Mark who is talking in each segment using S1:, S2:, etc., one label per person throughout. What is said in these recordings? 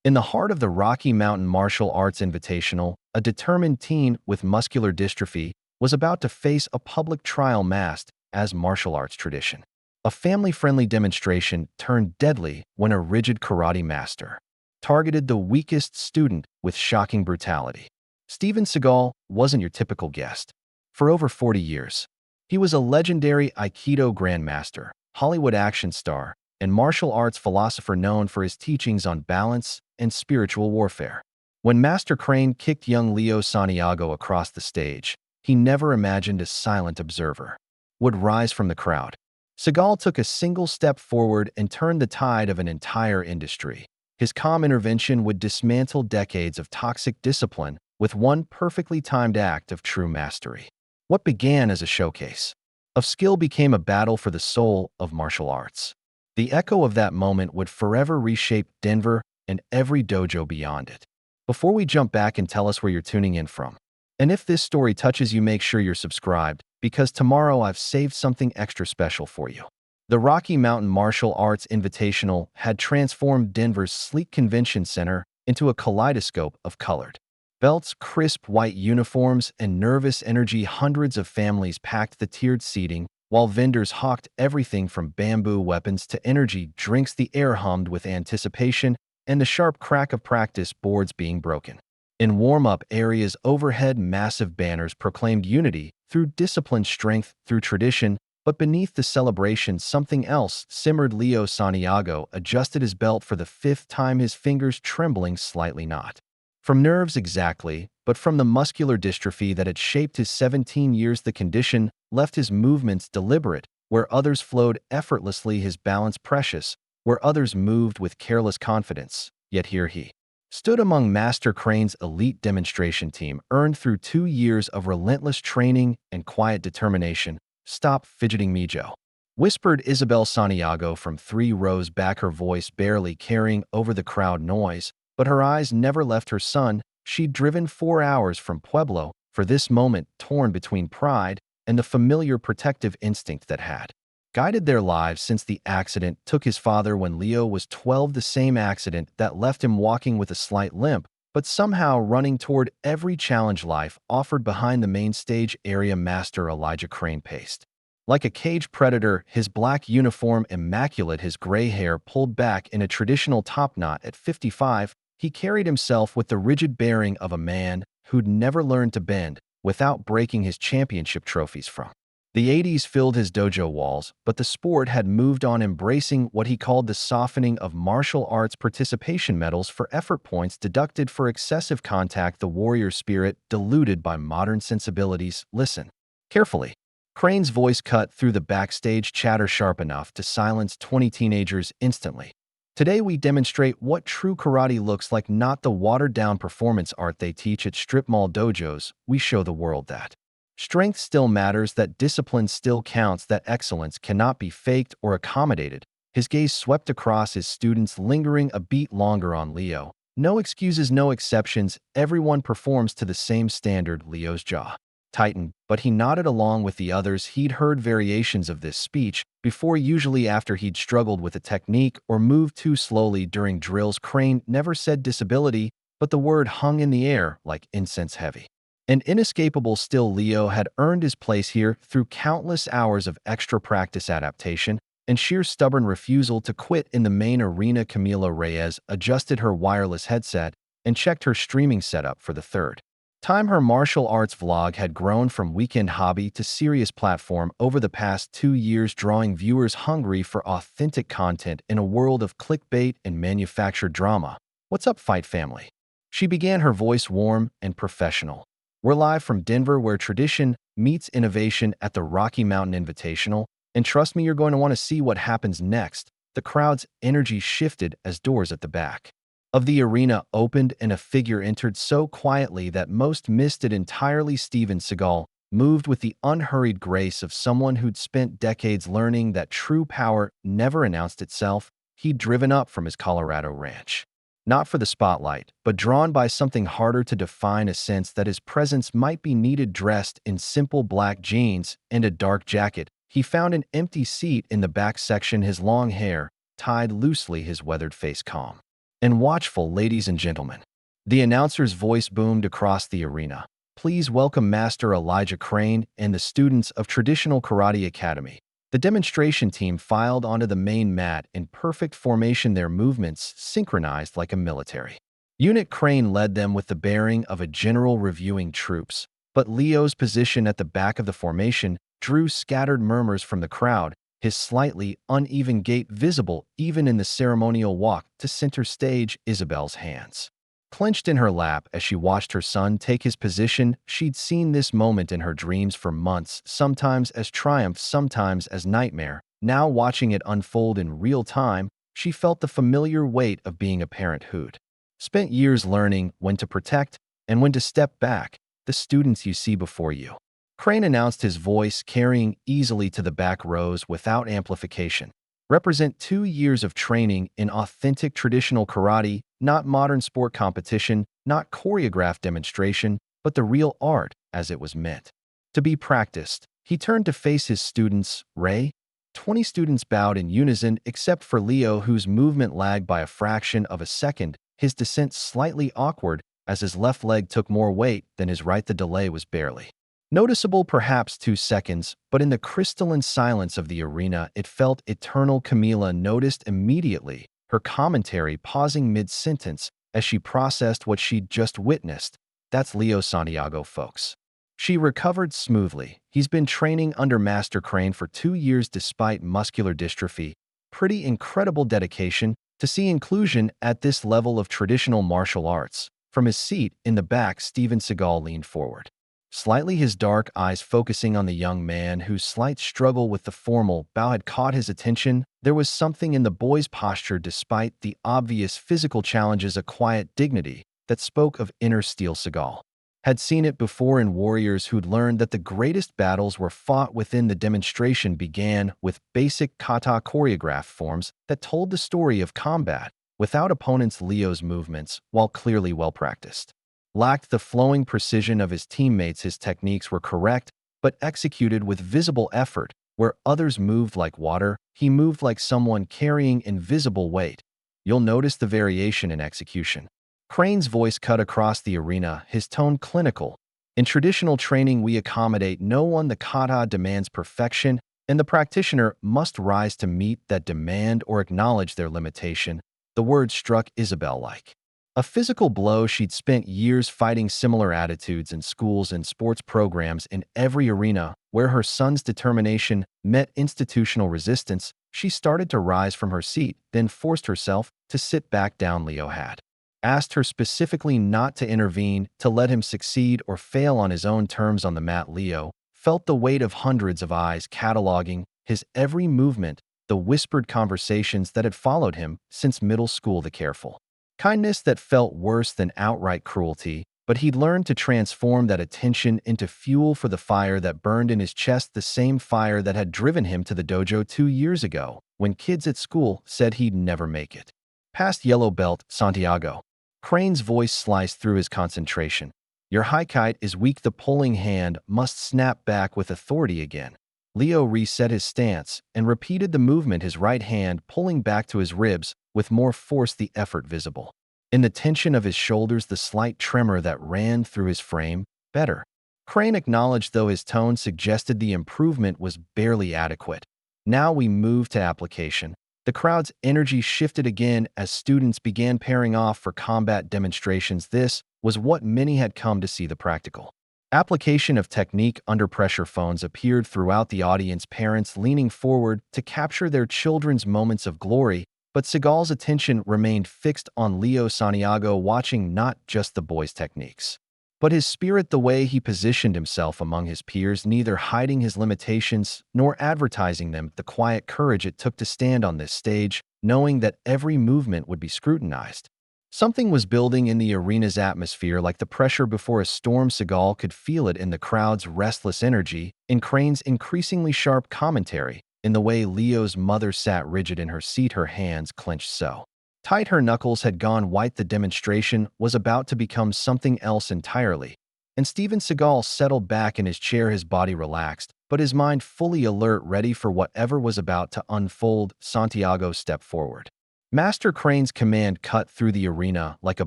S1: In the heart of the Rocky Mountain Martial Arts Invitational, a determined teen with muscular dystrophy was about to face a public trial masked as martial arts tradition. A family-friendly demonstration turned deadly when a rigid karate master targeted the weakest student with shocking brutality. Steven Seagal wasn't your typical guest. For over 40 years, he was a legendary Aikido grandmaster, Hollywood action star, and martial arts philosopher known for his teachings on balance and spiritual warfare. When Master Crane kicked young Leo Santiago across the stage, he never imagined a silent observer would rise from the crowd. Seagal took a single step forward and turned the tide of an entire industry. His calm intervention would dismantle decades of toxic discipline with one perfectly timed act of true mastery. What began as a showcase of skill became a battle for the soul of martial arts. The echo of that moment would forever reshape Denver and every dojo beyond it. Before we jump back and tell us where you're tuning in from, and if this story touches you, make sure you're subscribed, because tomorrow I've saved something extra special for you. The Rocky Mountain Martial Arts Invitational had transformed Denver's sleek convention center into a kaleidoscope of colored belts, crisp white uniforms, and nervous energy. Hundreds of families packed the tiered seating, while vendors hawked everything from bamboo weapons to energy drinks. The air hummed with anticipation and the sharp crack of practice boards being broken. In warm-up areas overhead, massive banners proclaimed unity through discipline, strength through tradition, but beneath the celebration something else simmered. Leo Santiago adjusted his belt for the fifth time, his fingers trembling slightly, not from nerves exactly, but from the muscular dystrophy that had shaped his 17 years. The condition left his movements deliberate. Where others flowed effortlessly, his balance precious. Where others moved with careless confidence, yet here he stood among Master Crane's elite demonstration team, earned through 2 years of relentless training and quiet determination. "Stop fidgeting me, Joe," whispered Isabel Santiago from 3 rows back, her voice barely carrying over the crowd noise, but her eyes never left her son. She'd driven 4 hours from Pueblo for this moment, torn between pride and the familiar protective instinct that had guided their lives since the accident took his father when Leo was 12, the same accident that left him walking with a slight limp, but somehow running toward every challenge life offered behind the main stage area. Master Elijah Crane paced like a caged predator, his black uniform immaculate, his gray hair pulled back in a traditional top knot. At 55, he carried himself with the rigid bearing of a man who'd never learned to bend without breaking his championship trophies from the 80s filled his dojo walls, but the sport had moved on, embracing what he called the softening of martial arts: participation medals for effort, points deducted for excessive contact, the warrior spirit diluted by modern sensibilities. Listen carefully. Crane's voice cut through the backstage chatter, sharp enough to silence 20 teenagers instantly. Today we demonstrate what true karate looks like, not the watered-down performance art they teach at strip mall dojos. We show the world that strength still matters, that discipline still counts, that excellence cannot be faked or accommodated. His gaze swept across his students, lingering a beat longer on Leo. No excuses, no exceptions. Everyone performs to the same standard. Leo's jaw tightened, but he nodded along with the others. He'd heard variations of this speech before, usually after he'd struggled with a technique or moved too slowly during drills. Crane never said disability, but the word hung in the air like incense, heavy and inescapable. Still, Leo had earned his place here through countless hours of extra practice, adaptation, and sheer stubborn refusal to quit. In the main arena, Camila Reyes adjusted her wireless headset and checked her streaming setup for the third time. Her martial arts vlog had grown from weekend hobby to serious platform over the past 2 years, drawing viewers hungry for authentic content in a world of clickbait and manufactured drama. "What's up, Fight Family?" she began, her voice warm and professional. "We're live from Denver, where tradition meets innovation at the Rocky Mountain Invitational, and trust me, you're going to want to see what happens next." The crowd's energy shifted as doors at the back of the arena opened and a figure entered so quietly that most missed it entirely. Steven Seagal moved with the unhurried grace of someone who'd spent decades learning that true power never announced itself. He'd driven up from his Colorado ranch, not for the spotlight, but drawn by something harder to define, a sense that his presence might be needed. Dressed in simple black jeans and a dark jacket, he found an empty seat in the back section, his long hair tied loosely, his weathered face calm. And watchful, ladies and gentlemen. The announcer's voice boomed across the arena. Please welcome Master Elijah Crane and the students of Traditional Karate Academy. The demonstration team filed onto the main mat in perfect formation, their movements synchronized like a military unit. Crane led them with the bearing of a general reviewing troops, but Leo's position at the back of the formation drew scattered murmurs from the crowd, his slightly uneven gait visible even in the ceremonial walk to center stage. Isabel's hands clenched in her lap as she watched her son take his position. She'd seen this moment in her dreams for months, sometimes as triumph, sometimes as nightmare. Now, watching it unfold in real time, she felt the familiar weight of being a parent who'd spent years learning when to protect and when to step back. The students you see before you, Crane announced, his voice carrying easily to the back rows without amplification, represent 2 years of training in authentic traditional karate, not modern sport competition, not choreographed demonstration, but the real art as it was meant to be practiced. He turned to face his students. Ray, 20 students bowed in unison except for Leo, whose movement lagged by a fraction of a second, his descent slightly awkward as his left leg took more weight than his right. The delay was barely noticeable, perhaps 2 seconds, but in the crystalline silence of the arena, it felt eternal. Camila noticed immediately, her commentary pausing mid-sentence as she processed what she'd just witnessed. That's Leo Santiago, folks. She recovered smoothly. He's been training under Master Crane for 2 years despite muscular dystrophy. Pretty incredible dedication to see inclusion at this level of traditional martial arts. From his seat in the back, Steven Seagal leaned forward, slightly, his dark eyes focusing on the young man whose slight struggle with the formal bow had caught his attention. There was something in the boy's posture, despite the obvious physical challenges, a quiet dignity that spoke of inner steel. Seagal had seen it before in warriors who'd learned that the greatest battles were fought within. The demonstration began with basic kata choreographed forms that told the story of combat without opponents. Leo's movements, while clearly well practiced, lacked the flowing precision of his teammates. His techniques were correct, but executed with visible effort. Where others moved like water, he moved like someone carrying invisible weight. You'll notice the variation in execution. Crane's voice cut across the arena, his tone clinical. In traditional training, we accommodate no one. The kata demands perfection, and the practitioner must rise to meet that demand or acknowledge their limitation. The word struck Isabel like a physical blow. She'd spent years fighting similar attitudes in schools and sports programs. In every arena where her son's determination met institutional resistance, she started to rise from her seat, then forced herself to sit back down. Leo had asked her specifically not to intervene, to let him succeed or fail on his own terms. On the mat, Leo felt the weight of hundreds of eyes cataloging his every movement, the whispered conversations that had followed him since middle school, the careful kindness that felt worse than outright cruelty. But he'd learned to transform that attention into fuel for the fire that burned in his chest, the same fire that had driven him to the dojo 2 years ago, when kids at school said he'd never make it past yellow belt. Santiago, Crane's voice sliced through his concentration. Your high kite is weak. The pulling hand must snap back with authority again. Leo reset his stance and repeated the movement, his right hand pulling back to his ribs with more force, the effort visible in the tension of his shoulders, the slight tremor that ran through his frame. Better, Crane acknowledged, though his tone suggested the improvement was barely adequate. Now we move to application. The crowd's energy shifted again as students began pairing off for combat demonstrations. This was what many had come to see, the practical application of technique under pressure. Phones appeared throughout the audience, parents leaning forward to capture their children's moments of glory. But Seagal's attention remained fixed on Leo Santiago, watching not just the boy's techniques, but his spirit, the way he positioned himself among his peers, neither hiding his limitations nor advertising them. The quiet courage it took to stand on this stage, knowing that every movement would be scrutinized. Something was building in the arena's atmosphere, like the pressure before a storm. Seagal could feel it in the crowd's restless energy, in Crane's increasingly sharp commentary, in the way Leo's mother sat rigid in her seat, her hands clenched so tight her knuckles had gone white. The demonstration was about to become something else entirely. And Steven Seagal settled back in his chair, his body relaxed, but his mind fully alert, ready for whatever was about to unfold. Santiago stepped forward, Master Crane's command cut through the arena like a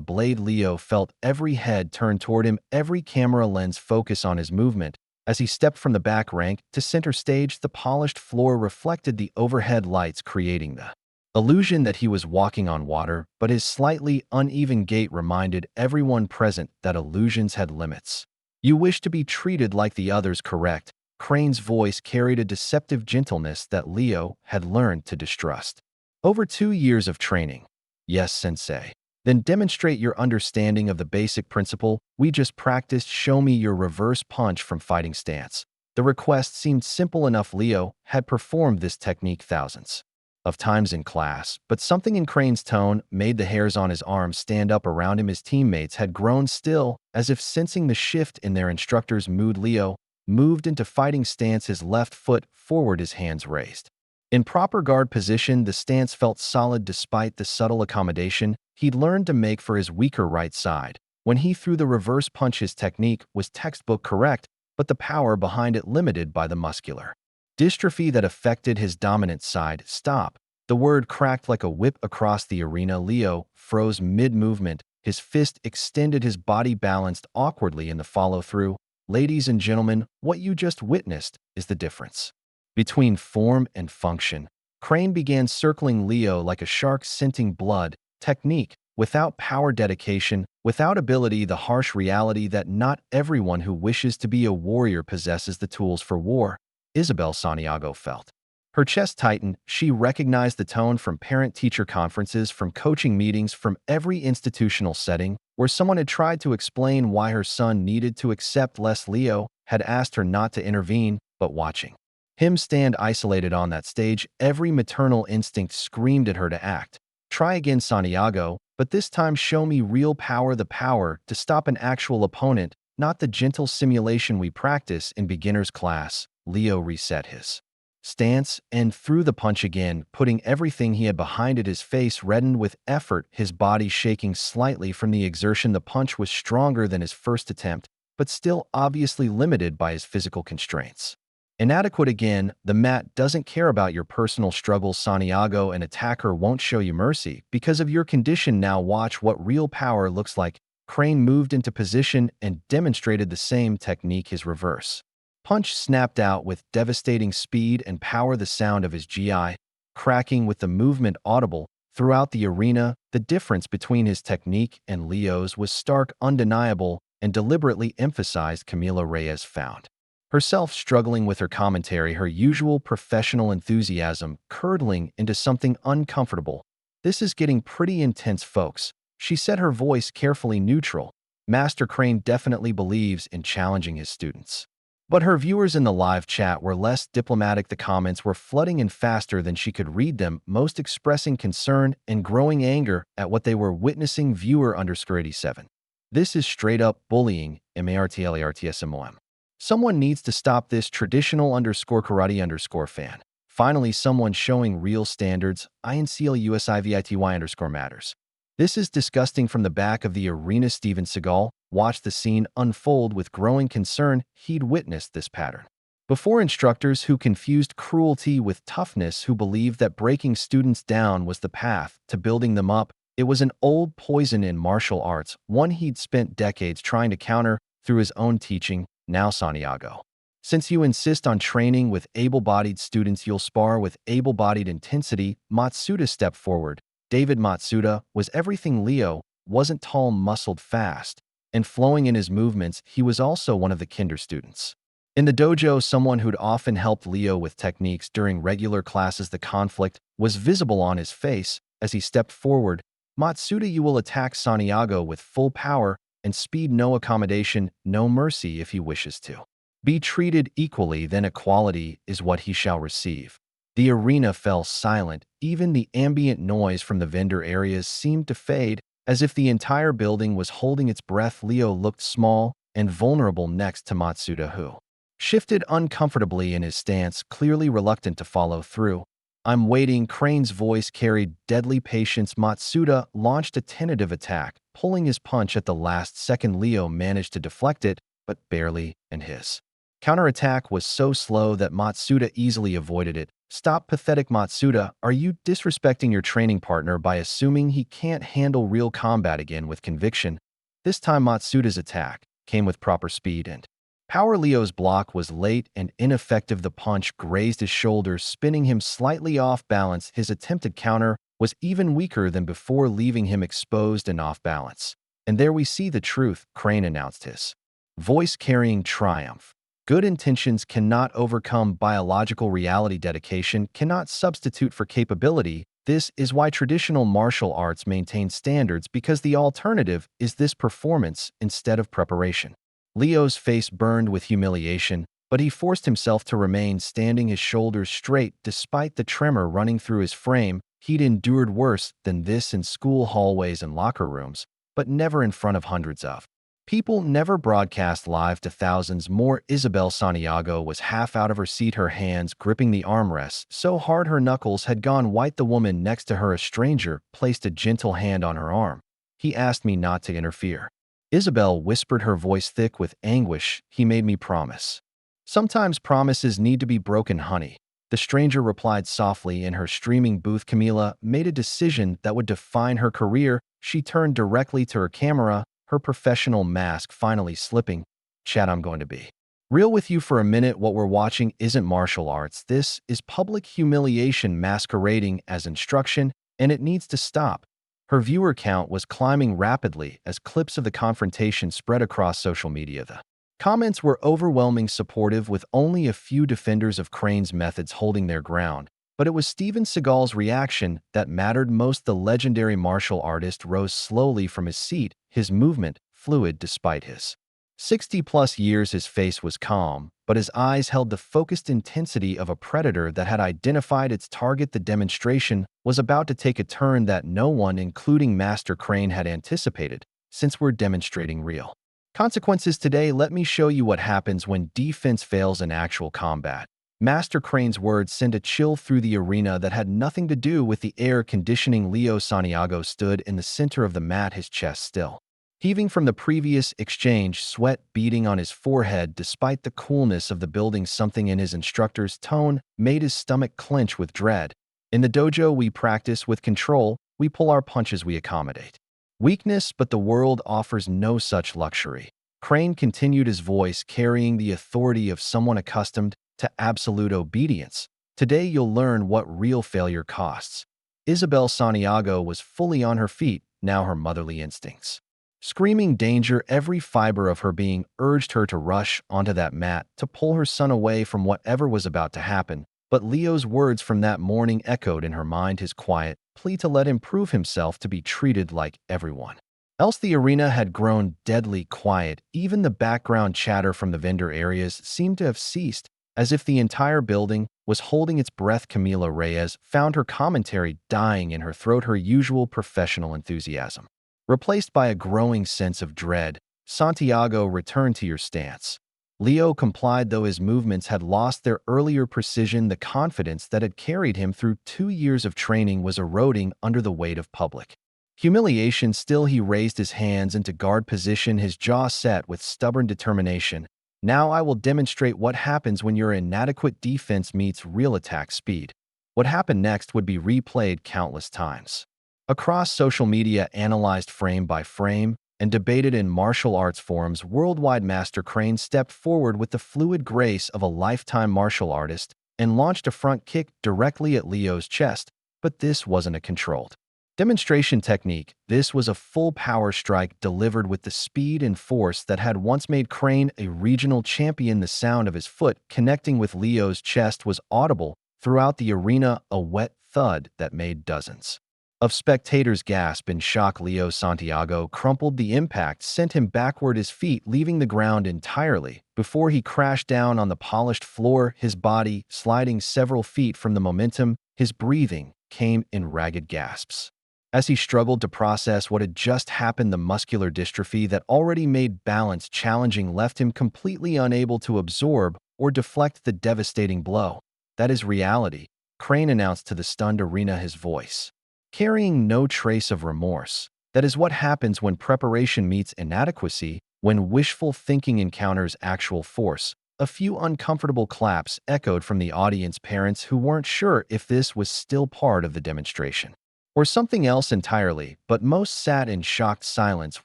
S1: blade. Leo felt every head turn toward him, every camera lens focus on his movement. As he stepped from the back rank to center stage, the polished floor reflected the overhead lights, creating the illusion that he was walking on water, but his slightly uneven gait reminded everyone present that illusions had limits. You wish to be treated like the others, correct? Crane's voice carried a deceptive gentleness that Leo had learned to distrust. Over 2 years of training. Yes, sensei. Then demonstrate your understanding of the basic principle. We just practiced. Show me your reverse punch from fighting stance. The request seemed simple enough. Leo had performed this technique thousands of times in class, but something in Crane's tone made the hairs on his arms stand up around him. His teammates had grown still, as if sensing the shift in their instructor's mood. Leo moved into fighting stance, his left foot forward, his hands raised. In proper guard position, the stance felt solid despite the subtle accommodation he'd learned to make for his weaker right side. When he threw the reverse punch, his technique was textbook correct, but the power behind it limited by the muscular dystrophy that affected his dominant side. Stop. The word cracked like a whip across the arena. Leo froze mid-movement, his fist extended, his body balanced awkwardly in the follow-through. Ladies and gentlemen, what you just witnessed is the difference between form and function. Crane began circling Leo like a shark scenting blood. Technique, without power, dedication, without ability, the harsh reality that not everyone who wishes to be a warrior possesses the tools for war. Leo Santiago felt her chest tighten. She recognized the tone from parent-teacher conferences, from coaching meetings, from every institutional setting where someone had tried to explain why her son needed to accept less. Leo had asked her not to intervene, but watching him stand isolated on that stage, every maternal instinct screamed at her to act. Try again, Santiago, but this time show me real power, the power to stop an actual opponent, not the gentle simulation we practice in beginner's class. Leo reset his stance and threw the punch again, putting everything he had behind it. His face reddened with effort, his body shaking slightly from the exertion. The punch was stronger than his first attempt, but still obviously limited by his physical constraints. Inadequate again. The mat doesn't care about your personal struggles, Santiago. An attacker won't show you mercy because of your condition. Now watch what real power looks like. Crane moved into position and demonstrated the same technique. His reverse punch snapped out with devastating speed and power, the sound of his GI cracking with the movement audible throughout the arena. The difference between his technique and Leo's was stark, undeniable, and deliberately emphasized. Camila Reyes found herself struggling with her commentary, her usual professional enthusiasm curdling into something uncomfortable. This is getting pretty intense, folks, she said, her voice carefully neutral. Master Crane definitely believes in challenging his students. But her viewers in the live chat were less diplomatic. The comments were flooding in faster than she could read them, most expressing concern and growing anger at what they were witnessing. Viewer_87. This is straight up bullying. MARTLARTSMOM. Someone needs to stop this. Traditional_karate_fan. Finally, someone showing real standards. INCLUSIVITY_matters. This is disgusting. From the back of the arena, Steven Seagal watched the scene unfold with growing concern. He'd witnessed this pattern before. Instructors who confused cruelty with toughness, who believed that breaking students down was the path to building them up. It was an old poison in martial arts, one he'd spent decades trying to counter through his own teaching. Now, Santiago, since you insist on training with able-bodied students, you'll spar with able-bodied intensity. Matsuda stepped forward. David Matsuda was everything Leo wasn't: tall, muscled, fast, and flowing in his movements. He was also one of the kinder students in the dojo, someone who'd often helped Leo with techniques during regular classes. The conflict was visible on his face as he stepped forward. Matsuda, you will attack Santiago with full power and speed, no accommodation, no mercy. If he wishes to be treated equally, then equality is what he shall receive. The arena fell silent. Even the ambient noise from the vendor areas seemed to fade, as if the entire building was holding its breath. Leo looked small and vulnerable next to Matsuda, who shifted uncomfortably in his stance, clearly reluctant to follow through. I'm waiting. Crane's voice carried deadly patience. Matsuda launched a tentative attack, pulling his punch at the last second. Leo managed to deflect it, but barely, and his counterattack was so slow that Matsuda easily avoided it. Stop pathetic Matsuda, are you disrespecting your training partner by assuming he can't handle real combat again with conviction? This time Matsuda's attack came with proper speed and power. Leo's block was late and ineffective. The punch grazed his shoulders, spinning him slightly off balance. His attempted counter was even weaker than before, leaving him exposed and off balance. And there we see the truth, Crane announced, his voice carrying triumph. Good intentions cannot overcome biological reality. Dedication cannot substitute for capability. This is why traditional martial arts maintain standards, because the alternative is this: performance instead of preparation. Leo's face burned with humiliation, but he forced himself to remain standing, his shoulders straight despite the tremor running through his frame. He'd endured worse than this in school hallways and locker rooms, but never in front of hundreds of people, never broadcast live to thousands more. Isabel Santiago was half out of her seat, her hands gripping the armrests so hard her knuckles had gone white. The woman next to her, a stranger, placed a gentle hand on her arm. He asked me not to interfere. Isabel whispered, her voice thick with anguish. He made me promise. Sometimes promises need to be broken, honey. The stranger replied softly. In her streaming booth, Camila made a decision that would define her career. She turned directly to her camera, her professional mask finally slipping. Chat, I'm going to be real with you for a minute. What we're watching isn't martial arts. This is public humiliation masquerading as instruction, and it needs to stop. Her viewer count was climbing rapidly as clips of the confrontation spread across social media. The comments were overwhelmingly supportive, with only a few defenders of Crane's methods holding their ground. But it was Steven Seagal's reaction that mattered most. The legendary martial artist rose slowly from his seat, his movement fluid despite his 60-plus years. His face was calm, but his eyes held the focused intensity of a predator that had identified its target. The demonstration was about to take a turn that no one, including Master Crane, had anticipated. Since we're demonstrating real consequences today, let me show you what happens when defense fails in actual combat. Master Crane's words sent a chill through the arena that had nothing to do with the air conditioning. Leo Santiago stood in the center of the mat, his chest still heaving from the previous exchange, sweat beading on his forehead. Despite the coolness of the building, something in his instructor's tone made his stomach clench with dread. In the dojo, we practice with control. We pull our punches, we accommodate weakness, but the world offers no such luxury. Crane continued, his voice carrying the authority of someone accustomed to absolute obedience. Today you'll learn what real failure costs. Isabel Santiago was fully on her feet, now her motherly instincts screaming danger. Every fiber of her being urged her to rush onto that mat, to pull her son away from whatever was about to happen. But Leo's words from that morning echoed in her mind, his quiet plea to let him prove himself, to be treated like everyone else. The arena had grown deadly quiet. Even the background chatter from the vendor areas seemed to have ceased, as if the entire building was holding its breath. Camila Reyes found her commentary dying in her throat, her usual professional enthusiasm replaced by a growing sense of dread. Santiago, returned to your stance. Leo complied, though his movements had lost their earlier precision. The confidence that had carried him through 2 years of training was eroding under the weight of public humiliation. Still, he raised his hands into guard position, his jaw set with stubborn determination. Now I will demonstrate what happens when your inadequate defense meets real attack speed. What happened next would be replayed countless times across social media, analyzed frame by frame, and debated in martial arts forums worldwide. Master Crane stepped forward with the fluid grace of a lifetime martial artist and launched a front kick directly at Leo's chest. But this wasn't a controlled demonstration technique. This was a full power strike delivered with the speed and force that had once made Crane a regional champion. The sound of his foot connecting with Leo's chest was audible throughout the arena, a wet thud that made dozens of spectators gasp in shock. Leo Santiago crumpled. The impact sent him backward, his feet leaving the ground entirely before he crashed down on the polished floor, his body sliding several feet from the momentum. His breathing came in ragged gasps as he struggled to process what had just happened. The muscular dystrophy that already made balance challenging left him completely unable to absorb or deflect the devastating blow. That is reality, Crane announced to the stunned arena, his voice carrying no trace of remorse. That is what happens when preparation meets inadequacy, when wishful thinking encounters actual force. A few uncomfortable claps echoed from the audience parents who weren't sure if this was still part of the demonstration or something else entirely, but most sat in shocked silence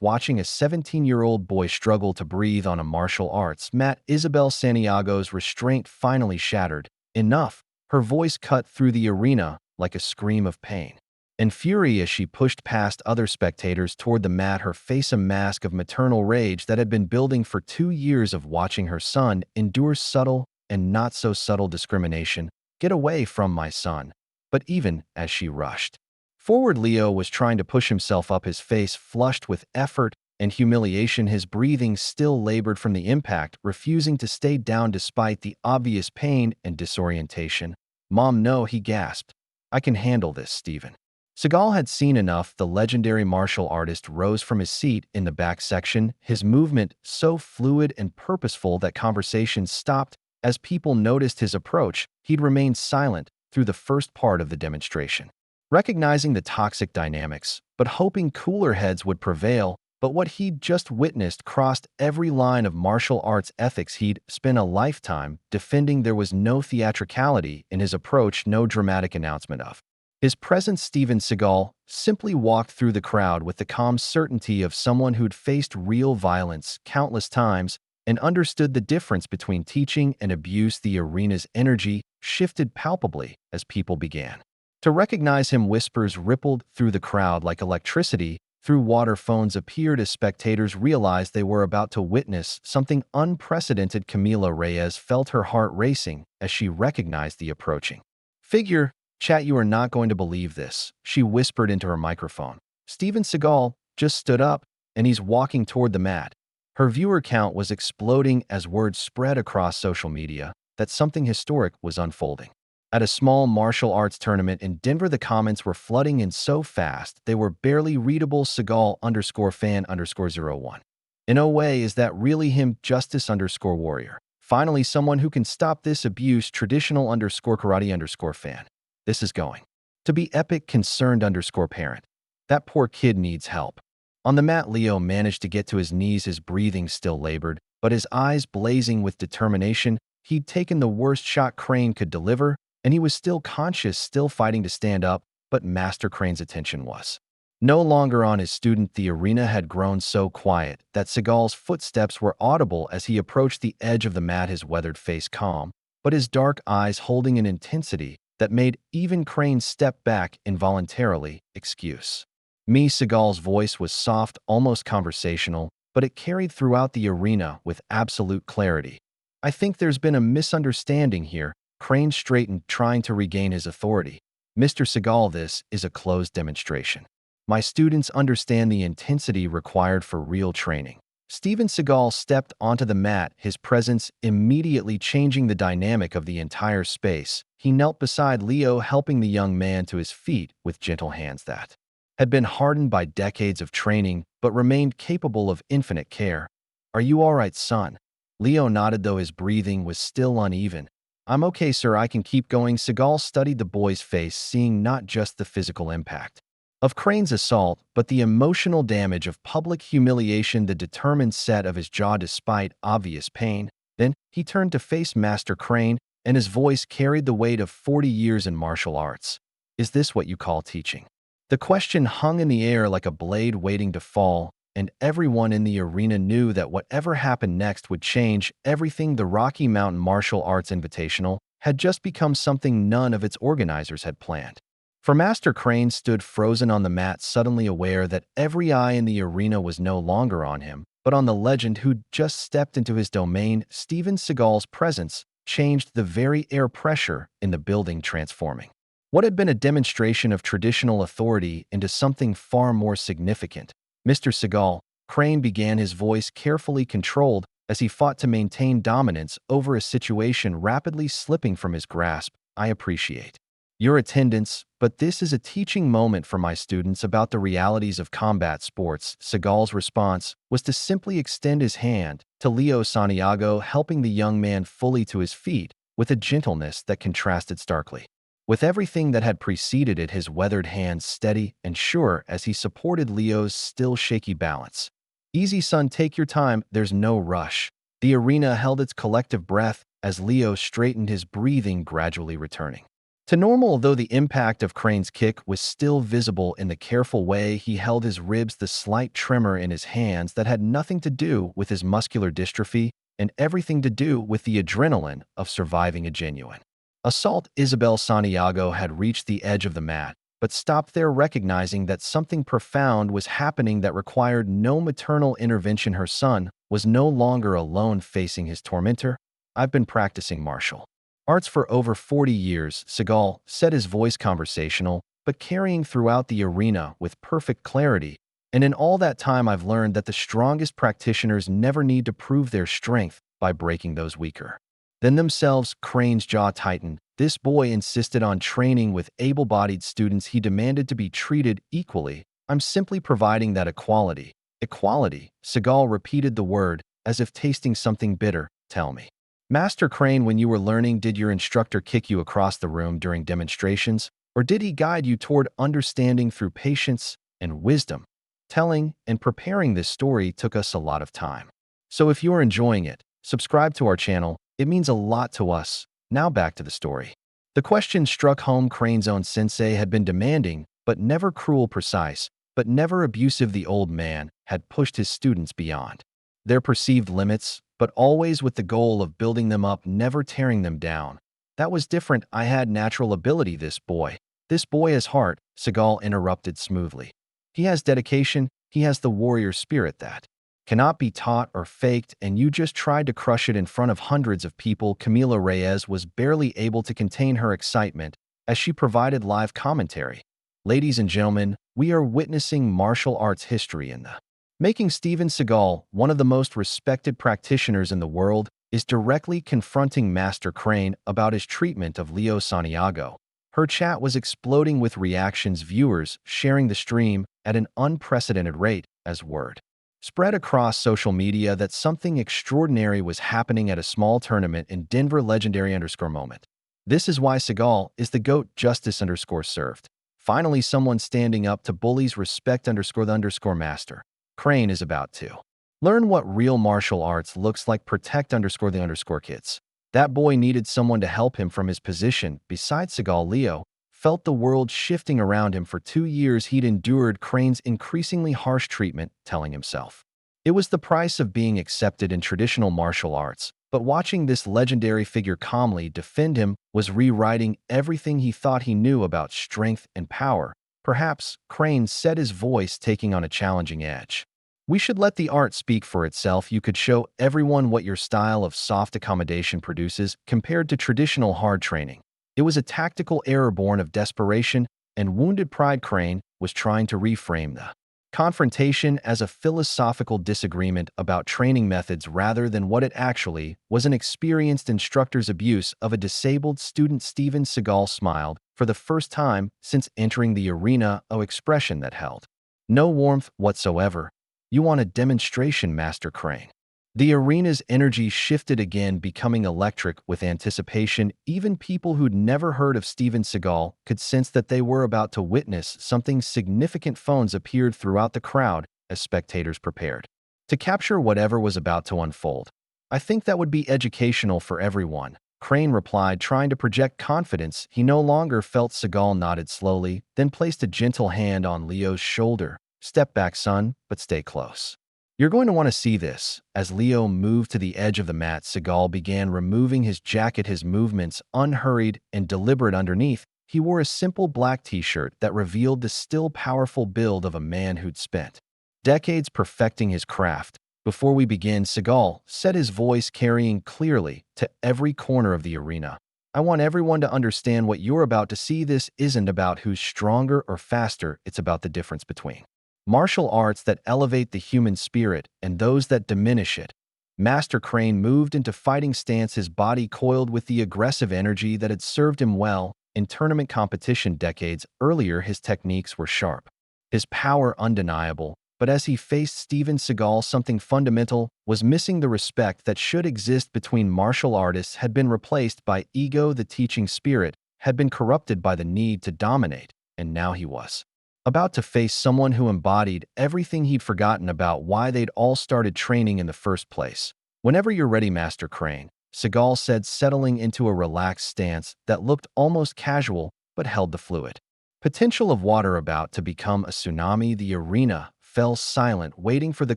S1: watching a 17-year-old boy struggle to breathe on a martial arts mat. Isabel Santiago's restraint finally shattered. Enough. Her voice cut through the arena like a scream of pain and fury as she pushed past other spectators toward the mat, her face a mask of maternal rage that had been building for 2 years of watching her son endure subtle and not so subtle discrimination. Get away from my son. But even as she rushed forward, Leo was trying to push himself up, his face flushed with effort and humiliation, his breathing still labored from the impact, refusing to stay down despite the obvious pain and disorientation. Mom, no, he gasped. I can handle this, Stephen. Seagal had seen enough. The legendary martial artist rose from his seat in the back section, his movement so fluid and purposeful that conversations stopped as people noticed his approach. He'd remained silent through the first part of the demonstration, recognizing the toxic dynamics, but hoping cooler heads would prevail. But what he'd just witnessed crossed every line of martial arts ethics he'd spent a lifetime defending. There was no theatricality in his approach, no dramatic announcement of his presence. Steven Seagal simply walked through the crowd with the calm certainty of someone who'd faced real violence countless times and understood the difference between teaching and abuse. The arena's energy shifted palpably as people began to recognize him. Whispers rippled through the crowd like electricity through water. Phones appeared as spectators realized they were about to witness something unprecedented. Camila Reyes felt her heart racing as she recognized the approaching figure. Chat, you are not going to believe this, she whispered into her microphone. Steven Seagal just stood up, and he's walking toward the mat. Her viewer count was exploding as word spread across social media that something historic was unfolding. At a small martial arts tournament in Denver, the comments were flooding in so fast they were barely readable. Seagal_fan_01. In no way is that really him. Justice_warrior. Finally, someone who can stop this abuse. Traditional_karate_fan. This is going to be epic. Concerned_parent. That poor kid needs help. On the mat, Leo managed to get to his knees, his breathing still labored, but his eyes blazing with determination. He'd taken the worst shot Crane could deliver, and he was still conscious, still fighting to stand up, but Master Crane's attention was no longer on his student. The arena had grown so quiet that Seagal's footsteps were audible as he approached the edge of the mat, his weathered face calm, but his dark eyes holding an intensity that made even Crane step back involuntarily. Excuse me. Seagal's voice was soft, almost conversational, but it carried throughout the arena with absolute clarity. I think there's been a misunderstanding here. Crane straightened, trying to regain his authority. Mr. Seagal, this is a closed demonstration. My students understand the intensity required for real training. Steven Seagal stepped onto the mat, his presence immediately changing the dynamic of the entire space. He knelt beside Leo, helping the young man to his feet with gentle hands that had been hardened by decades of training but remained capable of infinite care. Are you all right, son? Leo nodded, though his breathing was still uneven. I'm okay, sir, I can keep going. Seagal studied the boy's face, seeing not just the physical impact of Crane's assault, but the emotional damage of public humiliation, the determined set of his jaw despite obvious pain. Then he turned to face Master Crane, and his voice carried the weight of 40 years in martial arts. Is this what you call teaching? The question hung in the air like a blade waiting to fall, and everyone in the arena knew that whatever happened next would change everything. The Rocky Mountain Martial Arts Invitational had just become something none of its organizers had planned. For Master Crane stood frozen on the mat, suddenly aware that every eye in the arena was no longer on him, but on the legend who'd just stepped into his domain. Steven Seagal's presence changed the very air pressure in the building, transforming what had been a demonstration of traditional authority into something far more significant. Mr. Seagal, Crane began, his voice carefully controlled as he fought to maintain dominance over a situation rapidly slipping from his grasp. I appreciate your attendance, but this is a teaching moment for my students about the realities of combat sports. Seagal's response was to simply extend his hand to Leo Santiago, helping the young man fully to his feet with a gentleness that contrasted starkly with everything that had preceded it, his weathered hands steady and sure as he supported Leo's still shaky balance. Easy, son, take your time, there's no rush. The arena held its collective breath as Leo straightened, his breathing gradually returning to normal, though the impact of Crane's kick was still visible in the careful way he held his ribs, the slight tremor in his hands that had nothing to do with his muscular dystrophy and everything to do with the adrenaline of surviving a genuine assault. Isabel Santiago had reached the edge of the mat, but stopped there, recognizing that something profound was happening that required no maternal intervention. Her son was no longer alone facing his tormentor. "I've been practicing martial arts for over 40 years, Seagal said, his voice conversational, but carrying throughout the arena with perfect clarity. "And in all that time, I've learned that the strongest practitioners never need to prove their strength by breaking those weaker than themselves." Crane's jaw tightened. This boy insisted on training with able-bodied students. He demanded to be treated equally. "I'm simply providing that equality." Equality? Seagal repeated the word, as if tasting something bitter. "Tell me, Master Crane, when you were learning, did your instructor kick you across the room during demonstrations, or did he guide you toward understanding through patience and wisdom?" Telling and preparing this story took us a lot of time. So if you're enjoying it, subscribe to our channel. It means a lot to us. Now back to the story. The question struck home. Crane's own sensei had been demanding, but never cruel, precise, but never abusive. The old man had pushed his students beyond their perceived limits, but always with the goal of building them up, never tearing them down. "That was different. I had natural ability. This boy has heart," Seagal interrupted smoothly. "He has dedication. He has the warrior spirit that cannot be taught or faked, and you just tried to crush it in front of hundreds of people." Camila Reyes was barely able to contain her excitement as she provided live commentary. "Ladies and gentlemen, we are witnessing martial arts history in the making." Steven Seagal, one of the most respected practitioners in the world, is directly confronting Master Crane about his treatment of Leo Santiago. Her chat was exploding with reactions, viewers sharing the stream at an unprecedented rate as word spread across social media that something extraordinary was happening at a small tournament in Denver. Legendary_moment. "This is why Seagal is the GOAT." Justice_served. "Finally, someone standing up to bullies." Respect_the_master. Crane is about to learn what real martial arts looks like. Protect_the_kids. That boy needed someone to help him from his position. Besides Seagal, Leo felt the world shifting around him. For 2 years, he'd endured Crane's increasingly harsh treatment, telling himself it was the price of being accepted in traditional martial arts. But watching this legendary figure calmly defend him was rewriting everything he thought he knew about strength and power. "Perhaps," Crane said, his voice taking on a challenging edge, "we should let the art speak for itself. You could show everyone what your style of soft accommodation produces compared to traditional hard training." It was a tactical error born of desperation and wounded pride. Crane was trying to reframe the confrontation as a philosophical disagreement about training methods rather than what it actually was, an experienced instructor's abuse of a disabled student. Steven Seagal smiled for the first time since entering the arena, an expression that held no warmth whatsoever. "You want a demonstration, Master Crane?" The arena's energy shifted again, becoming electric with anticipation. Even people who'd never heard of Steven Seagal could sense that they were about to witness something significant. Phones appeared throughout the crowd as spectators prepared to capture whatever was about to unfold. "I think that would be educational for everyone," Crane replied, trying to project confidence he no longer felt. Seagal nodded slowly, then placed a gentle hand on Leo's shoulder. "Step back, son, but stay close. You're going to want to see this." As Leo moved to the edge of the mat, Seagal began removing his jacket, his movements unhurried and deliberate. Underneath, he wore a simple black t-shirt that revealed the still powerful build of a man who'd spent decades perfecting his craft. "Before we begin," Seagal said, his voice carrying clearly to every corner of the arena, "I want everyone to understand what you're about to see. This isn't about who's stronger or faster. It's about the difference between martial arts that elevate the human spirit and those that diminish it." Master Crane moved into fighting stance, his body coiled with the aggressive energy that had served him well in tournament competition decades earlier. His techniques were sharp, his power undeniable, but as he faced Steven Seagal, something fundamental was missing. The respect that should exist between martial artists had been replaced by ego. The teaching spirit had been corrupted by the need to dominate, and now he was about to face someone who embodied everything he'd forgotten about why they'd all started training in the first place. "Whenever you're ready, Master Crane," Seagal said, settling into a relaxed stance that looked almost casual but held the fluid potential of water. About to become a tsunami, the arena fell silent, waiting for the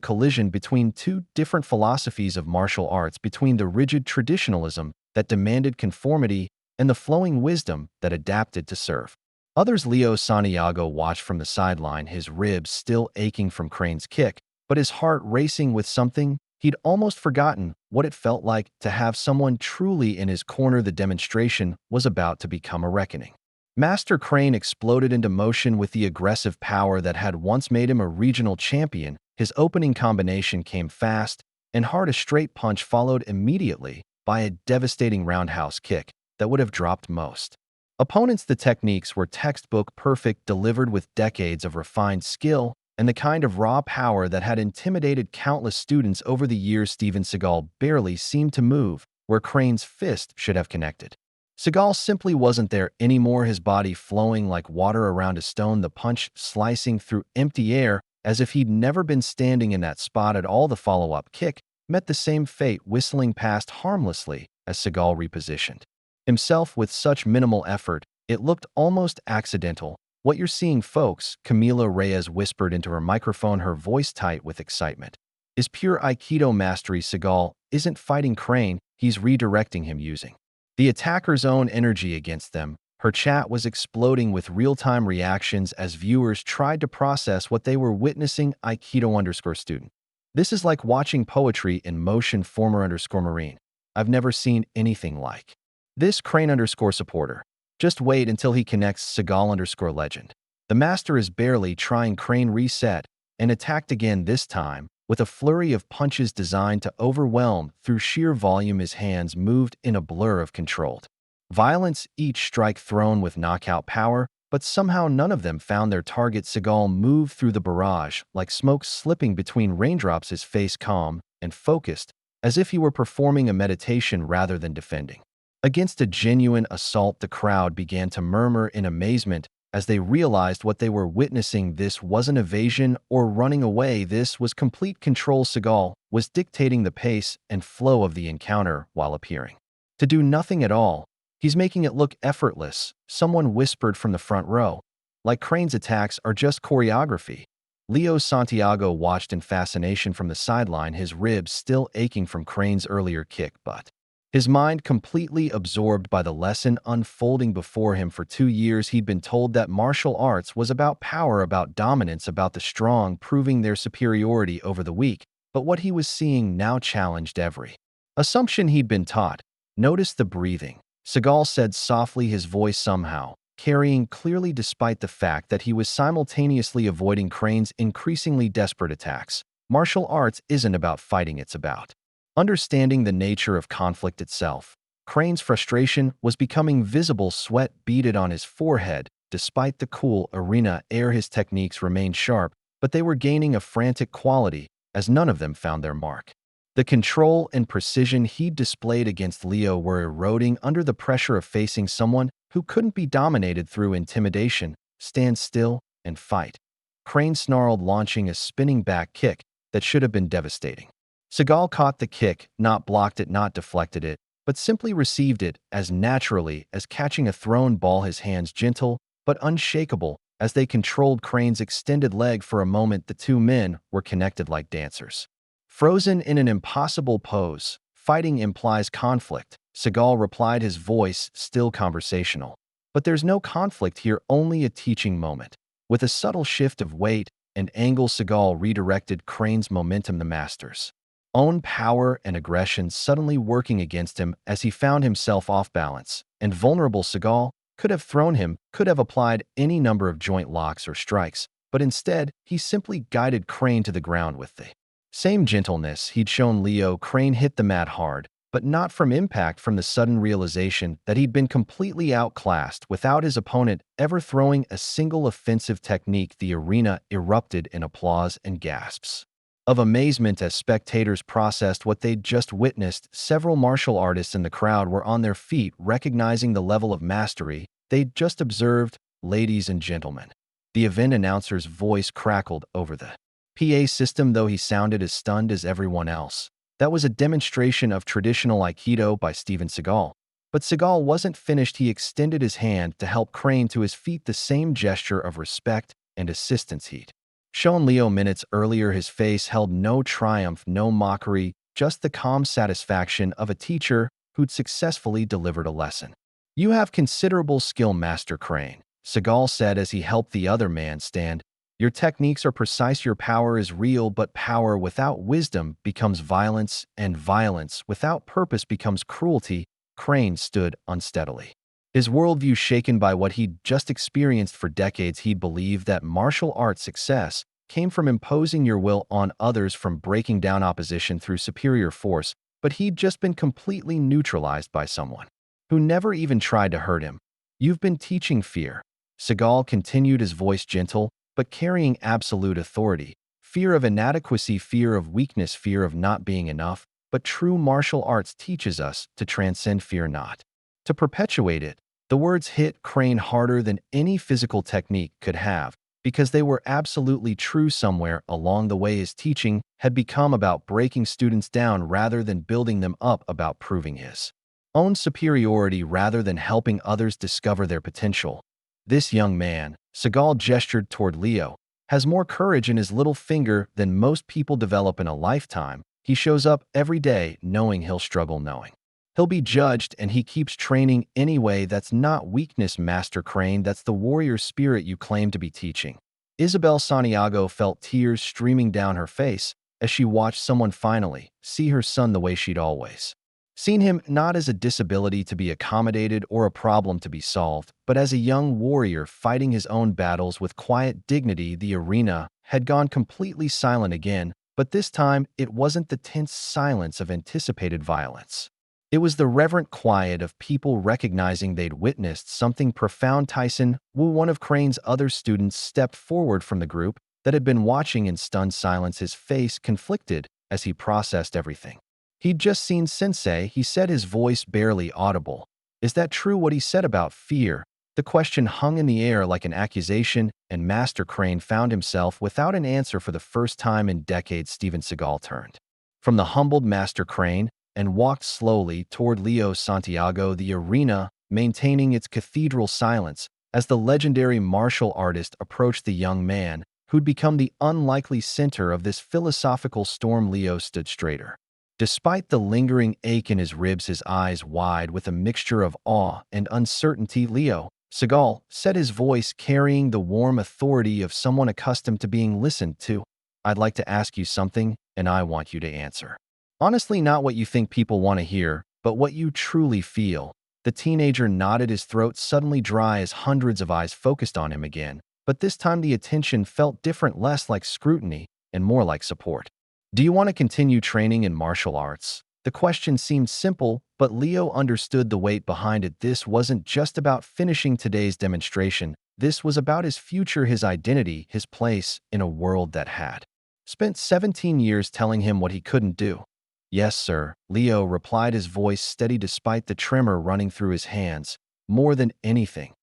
S1: collision between two different philosophies of martial arts, between the rigid traditionalism that demanded conformity and the flowing wisdom that adapted to serve others. Leo Santiago watched from the sideline, his ribs still aching from Crane's kick, but his heart racing with something he'd almost forgotten what it felt like to have someone truly in his corner. The demonstration was about to become a reckoning. Master Crane exploded into motion with the aggressive power that had once made him a regional champion. His opening combination came fast and hard, a straight punch followed immediately by a devastating roundhouse kick that would have dropped most opponents. The techniques were textbook perfect, delivered with decades of refined skill and the kind of raw power that had intimidated countless students over the years. Seagal barely seemed to move where Crane's fist should have connected. Seagal simply wasn't there anymore, his body flowing like water around a stone, the punch slicing through empty air as if he'd never been standing in that spot at all. The follow-up kick met the same fate, whistling past harmlessly as Seagal repositioned himself with such minimal effort, it looked almost accidental. "What you're seeing, folks," Camila Reyes whispered into her microphone, her voice tight with excitement, "is pure Aikido mastery. Seagal isn't fighting Crane, he's redirecting him using the attacker's own energy against them." Her chat was exploding with real-time reactions as viewers tried to process what they were witnessing. Aikido_student. "This is like watching poetry in motion." Former_Marine. "I've never seen anything like this." Crane_supporter. "Just wait until he connects." Seagal_legend. "The master is barely trying." Crane reset and attacked again, this time with a flurry of punches designed to overwhelm through sheer volume. His hands moved in a blur of controlled violence, each strike thrown with knockout power, but somehow none of them found their target. Seagal moved through the barrage like smoke slipping between raindrops, his face calm and focused, as if he were performing a meditation rather than defending against a genuine assault. The crowd began to murmur in amazement as they realized what they were witnessing. This wasn't evasion or running away, this was complete control. Seagal was dictating the pace and flow of the encounter while appearing to do nothing at all. "He's making it look effortless," someone whispered from the front row. "Like Crane's attacks are just choreography." Leo Santiago watched in fascination from the sideline, his ribs still aching from Crane's earlier kick, but his mind completely absorbed by the lesson unfolding before him. For 2 years, he'd been told that martial arts was about power, about dominance, about the strong proving their superiority over the weak. But what he was seeing now challenged every assumption he'd been taught. "Notice the breathing," Seagal said softly, his voice somehow carrying clearly despite the fact that he was simultaneously avoiding Crane's increasingly desperate attacks. "Martial arts isn't about fighting, it's about understanding the nature of conflict itself." Crane's frustration was becoming visible, sweat beaded on his forehead. Despite the cool arena air, his techniques remained sharp, but they were gaining a frantic quality as none of them found their mark. The control and precision he'd displayed against Leo were eroding under the pressure of facing someone who couldn't be dominated through intimidation. "Stand still and fight," Crane snarled, launching a spinning back kick that should have been devastating. Seagal caught the kick, not blocked it, not deflected it, but simply received it as naturally as catching a thrown ball, his hands gentle but unshakable as they controlled Crane's extended leg. For a moment, the two men were connected like dancers, frozen in an impossible pose. "Fighting implies conflict," Seagal replied, his voice still conversational. "But there's no conflict here, only a teaching moment." With a subtle shift of weight and angle, Seagal redirected Crane's momentum, the master's own power and aggression suddenly working against him as he found himself off balance and vulnerable. Seagal could have thrown him, could have applied any number of joint locks or strikes, but instead, he simply guided Crane to the ground with the same gentleness he'd shown Leo. Crane hit the mat hard, but not from impact, from the sudden realization that he'd been completely outclassed without his opponent ever throwing a single offensive technique. The arena erupted in applause and gasps of amazement as spectators processed what they'd just witnessed. Several martial artists in the crowd were on their feet, recognizing the level of mastery they'd just observed. "Ladies and gentlemen," the event announcer's voice crackled over the PA system, though he sounded as stunned as everyone else. That was a demonstration of traditional Aikido by Steven Seagal. But Seagal wasn't finished. He extended his hand to help Crane to his feet, the same gesture of respect and assistance he'd shown Leo minutes earlier. His face held no triumph, no mockery, just the calm satisfaction of a teacher who'd successfully delivered a lesson. "You have considerable skill, Master Crane," Seagal said as he helped the other man stand. "Your techniques are precise, your power is real, but power without wisdom becomes violence, and violence without purpose becomes cruelty." Crane stood unsteadily, his worldview shaken by what he'd just experienced. For decades, he'd believed that martial arts success came from imposing your will on others, from breaking down opposition through superior force, but he'd just been completely neutralized by someone who never even tried to hurt him. "You've been teaching fear," Seagal continued, his voice gentle, but carrying absolute authority. "Fear of inadequacy, fear of weakness, fear of not being enough. But true martial arts teaches us to transcend fear, not to perpetuate it." The words hit Crane harder than any physical technique could have, because they were absolutely true. Somewhere along the way, his teaching had become about breaking students down rather than building them up, about proving his own superiority rather than helping others discover their potential. "This young man," Seagal gestured toward Leo, "has more courage in his little finger than most people develop in a lifetime. He shows up every day knowing he'll struggle, knowing he'll be judged, and he keeps training anyway. That's not weakness, Master Crane. That's the warrior spirit you claim to be teaching." Leo Santiago felt tears streaming down her face as she watched someone finally see her son the way she'd always seen him, not as a disability to be accommodated or a problem to be solved, but as a young warrior fighting his own battles with quiet dignity. The arena had gone completely silent again, but this time it wasn't the tense silence of anticipated violence. It was the reverent quiet of people recognizing they'd witnessed something profound. Tyson Wu, one of Crane's other students, stepped forward from the group that had been watching in stunned silence, his face conflicted as he processed everything he'd just seen. "Sensei," he said, his voice barely audible, "is that true what he said about fear?" The question hung in the air like an accusation, and Master Crane found himself without an answer for the first time in decades. Steven Seagal turned from the humbled Master Crane and walked slowly toward Leo Santiago, the arena maintaining its cathedral silence as the legendary martial artist approached the young man who'd become the unlikely center of this philosophical storm. Leo stood straighter, despite the lingering ache in his ribs, his eyes wide with a mixture of awe and uncertainty. "Leo," Seagal said, his voice carrying the warm authority of someone accustomed to being listened to, "I'd like to ask you something, and I want you to answer honestly, not what you think people want to hear, but what you truly feel." The teenager nodded, his throat suddenly dry as hundreds of eyes focused on him again, but this time the attention felt different, less like scrutiny and more like support. "Do you want to continue training in martial arts?" The question seemed simple, but Leo understood the weight behind it. This wasn't just about finishing today's demonstration. This was about his future, his identity, his place in a world that had spent 17 years telling him what he couldn't do. "Yes, sir," Leo replied, his voice steady despite the tremor running through his hands. "More than anything,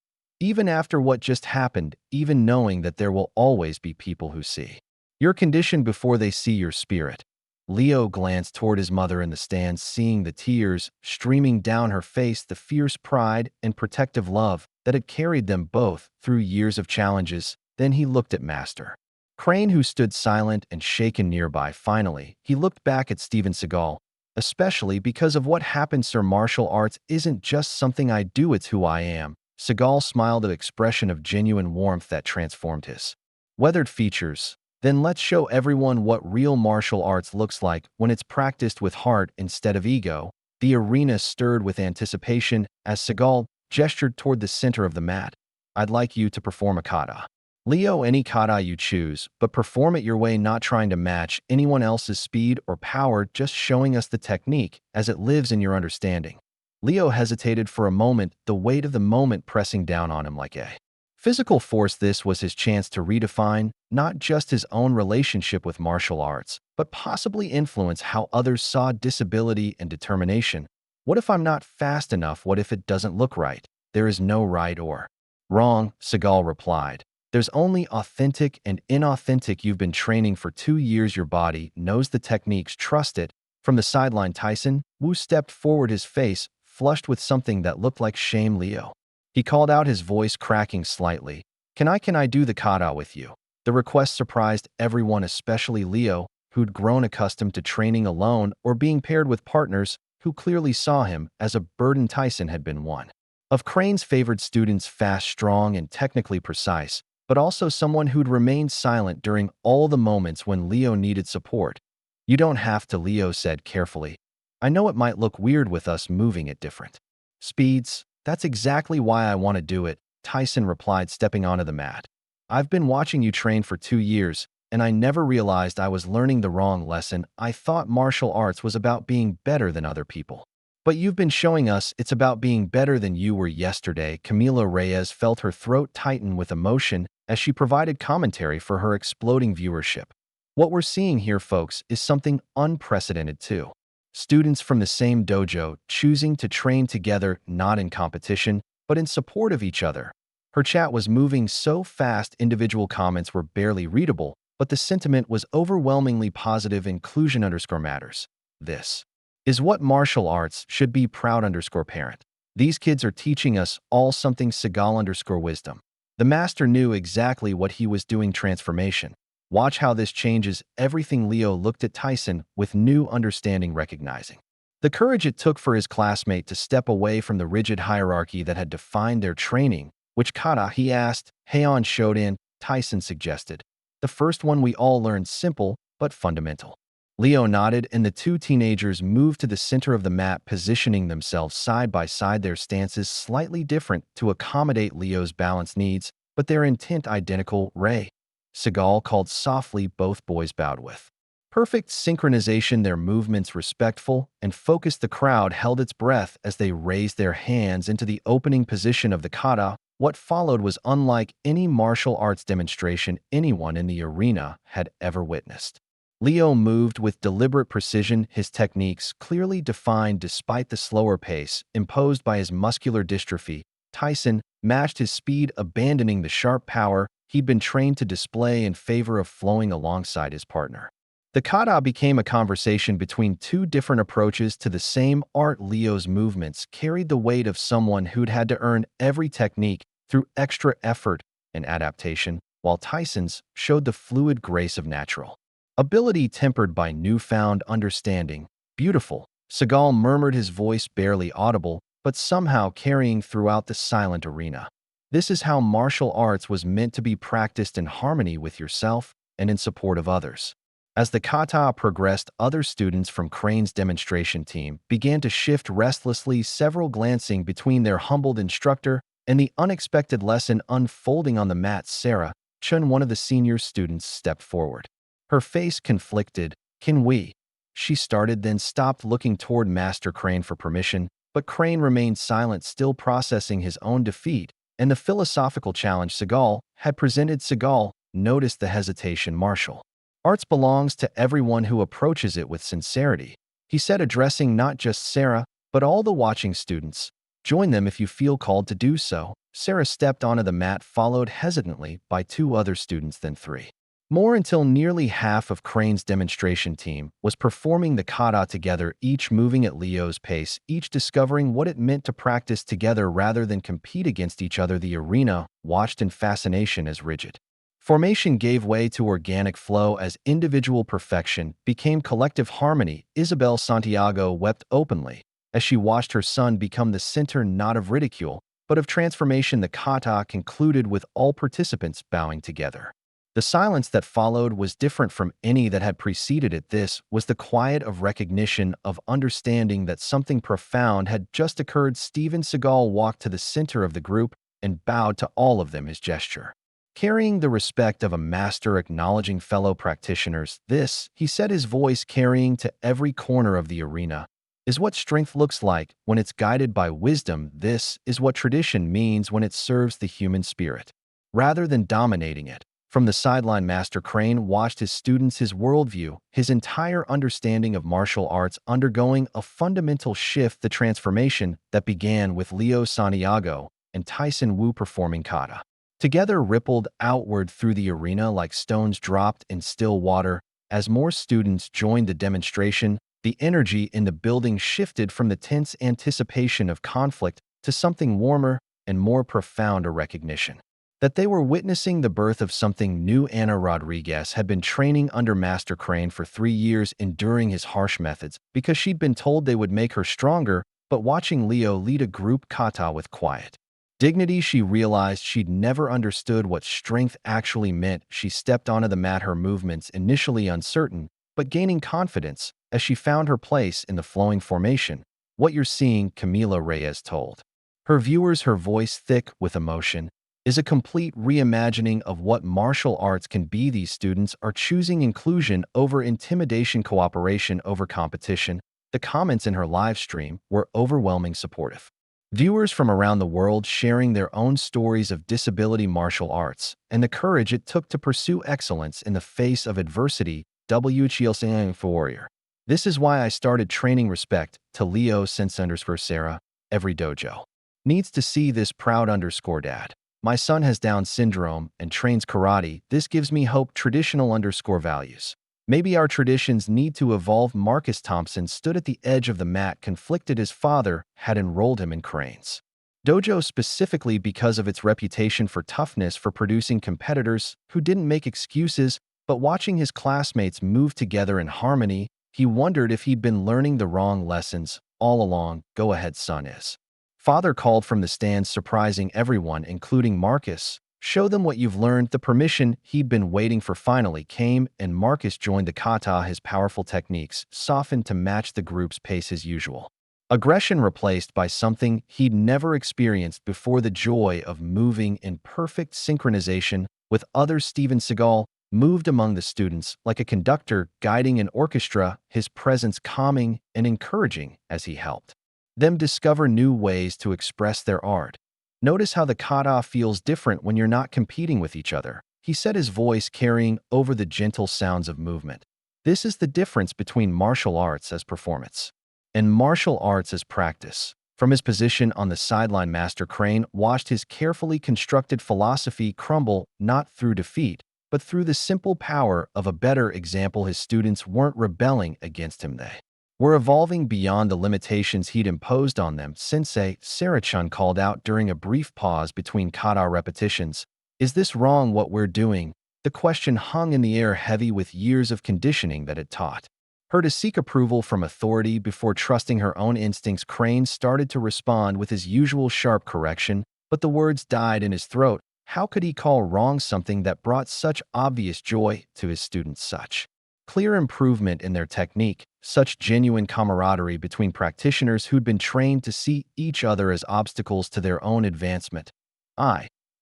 S1: even after what just happened, even knowing that there will always be people who see your condition before they see your spirit." Leo glanced toward his mother in the stands, seeing the tears streaming down her face, the fierce pride and protective love that had carried them both through years of challenges. Then he looked at Master Crane, who stood silent and shaken nearby. Finally, he looked back at Steven Seagal, "Especially because of what happened, sir. Martial arts isn't just something I do, it's who I am." Seagal smiled, an expression of genuine warmth that transformed his weathered features. "Then let's show everyone what real martial arts looks like when it's practiced with heart instead of ego." The arena stirred with anticipation as Seagal gestured toward the center of the mat. "I'd like you to perform a kata. Leo, any kata you choose, but perform it your way, not trying to match anyone else's speed or power, just showing us the technique as it lives in your understanding." Leo hesitated for a moment, the weight of the moment pressing down on him like a physical force. This was his chance to redefine not just his own relationship with martial arts, but possibly influence how others saw disability and determination. "What if I'm not fast enough? What if it doesn't look right?" "There is no right or wrong," Seagal replied. "There's only authentic and inauthentic. You've been training for 2 years. Your body knows the techniques. Trust it. From the sideline, Tyson Wu stepped forward, his face flushed with something that looked like shame. Leo. He called out, his voice cracking slightly. Can I do the kata with you?" The request surprised everyone, especially Leo, who'd grown accustomed to training alone or being paired with partners who clearly saw him as a burden. Tyson had been one of Crane's favored students, fast, strong, and technically precise, but also someone who'd remained silent during all the moments when Leo needed support. "You don't have to," Leo said carefully. "I know it might look weird with us moving at different speeds. That's exactly why I want to do it," Tyson replied, stepping onto the mat. "I've been watching you train for 2 years, and I never realized I was learning the wrong lesson. I thought martial arts was about being better than other people. But you've been showing us it's about being better than you were yesterday." Camila Reyes felt her throat tighten with emotion as she provided commentary for her exploding viewership. "What we're seeing here, folks, is something unprecedented too. Students from the same dojo choosing to train together, not in competition, but in support of each other." Her chat was moving so fast, individual comments were barely readable, but the sentiment was overwhelmingly positive. Inclusion_matters. This is what martial arts should be. Proud_parent. These kids are teaching us all something. Seagal_wisdom. The master knew exactly what he was doing. Transformation. Watch how this changes everything. Leo looked at Tyson with new understanding, recognizing the courage it took for his classmate to step away from the rigid hierarchy that had defined their training. "Which kata?" he asked. "Heian Shoden," Tyson suggested. "The first one we all learned, simple but fundamental." Leo nodded, and the two teenagers moved to the center of the mat, positioning themselves side by side, their stances slightly different to accommodate Leo's balance needs, but their intent identical. "Ray," Seagal called softly. Both boys bowed with perfect synchronization, their movements respectful and focused. The crowd held its breath as they raised their hands into the opening position of the kata. What followed was unlike any martial arts demonstration anyone in the arena had ever witnessed. Leo moved with deliberate precision, his techniques clearly defined despite the slower pace imposed by his muscular dystrophy. Tyson matched his speed, abandoning the sharp power he'd been trained to display in favor of flowing alongside his partner. The kata became a conversation between two different approaches to the same art. Leo's movements carried the weight of someone who'd had to earn every technique through extra effort and adaptation, while Tyson's showed the fluid grace of natural ability tempered by newfound understanding. "Beautiful," Seagal murmured, his voice barely audible, but somehow carrying throughout the silent arena. "This is how martial arts was meant to be practiced, in harmony with yourself and in support of others." As the kata progressed, other students from Crane's demonstration team began to shift restlessly, several glancing between their humbled instructor and the unexpected lesson unfolding on the mat. Sarah Chun, one of the senior students, stepped forward. Her face conflicted. "Can we?" she started, then stopped, looking toward Master Crane for permission, but Crane remained silent, still processing his own defeat and the philosophical challenge Seagal had presented. Seagal noticed the hesitation. "Martial arts belongs to everyone who approaches it with sincerity," he said, addressing not just Sarah, but all the watching students. "Join them if you feel called to do so." Sarah stepped onto the mat, followed hesitantly by two other students, then three more, until nearly half of Crane's demonstration team was performing the kata together, each moving at Leo's pace, each discovering what it meant to practice together rather than compete against each other. The arena watched in fascination as rigid formation gave way to organic flow, as individual perfection became collective harmony. Leo Santiago wept openly as she watched her son become the center, not of ridicule, but of transformation. The kata concluded with all participants bowing together. The silence that followed was different from any that had preceded it. This was the quiet of recognition, of understanding that something profound had just occurred. Steven Seagal walked to the center of the group and bowed to all of them, his gesture carrying the respect of a master acknowledging fellow practitioners. "This," he said, his voice carrying to every corner of the arena, "is what strength looks like when it's guided by wisdom. This is what tradition means when it serves the human spirit, rather than dominating it." From the sideline, Master Crane watched his students, his worldview, his entire understanding of martial arts undergoing a fundamental shift. The transformation that began with Leo Santiago and Tyson Wu performing kata together rippled outward through the arena like stones dropped in still water. As more students joined the demonstration, The energy in the building shifted from the tense anticipation of conflict to something warmer and more profound, a recognition that they were witnessing the birth of something new. Ana Rodriguez had been training under Master Crane for 3 years, enduring his harsh methods because she'd been told they would make her stronger, but watching Leo lead a group kata with quiet dignity, she realized she'd never understood what strength actually meant. She stepped onto the mat, her movements initially uncertain, but gaining confidence as she found her place in the flowing formation. "What you're seeing," Camila Reyes told her viewers, her voice thick with emotion, "is a complete reimagining of what martial arts can be. These students are choosing inclusion over intimidation, cooperation over competition." The comments in her live stream were overwhelmingly supportive. Viewers from around the world sharing their own stories of disability martial arts and the courage it took to pursue excellence in the face of adversity. WHL saying for warrior. "This is why I started training." Respect to Leo Santiago. "Every dojo needs to see this." Proud _dad. "My son has Down syndrome and trains karate. This gives me hope." Traditional _values. "Maybe our traditions need to evolve." Marcus Thompson stood at the edge of the mat, conflicted. His father had enrolled him in Crane's dojo specifically because of its reputation for toughness, for producing competitors who didn't make excuses, but watching his classmates move together in harmony, he wondered if he'd been learning the wrong lessons all along. "Go ahead, son," his father called from the stands, surprising everyone, including Marcus. "Show them what you've learned." The permission he'd been waiting for finally came, and Marcus joined the kata. His powerful techniques softened to match the group's pace. His usual aggression replaced by something he'd never experienced before, the joy of moving in perfect synchronization with others. Steven Seagal moved among the students like a conductor guiding an orchestra, his presence calming and encouraging as he helped them discover new ways to express their art. "Notice how the kata feels different when you're not competing with each other," he said, his voice carrying over the gentle sounds of movement. "This is the difference between martial arts as performance and martial arts as practice." From his position on the sideline, Master Crane watched his carefully constructed philosophy crumble, not through defeat, but through the simple power of a better example. His students weren't rebelling against him. They were evolving beyond the limitations he'd imposed on them. Sensei Sarah-chan called out during a brief pause between kata repetitions. "Is this wrong, what we're doing?" The question hung in the air, heavy with years of conditioning that had taught her to seek approval from authority before trusting her own instincts. Crane started to respond with his usual sharp correction, but the words died in his throat. How could he call wrong something that brought such obvious joy to his students? Such clear improvement in their technique, such genuine camaraderie between practitioners who'd been trained to see each other as obstacles to their own advancement.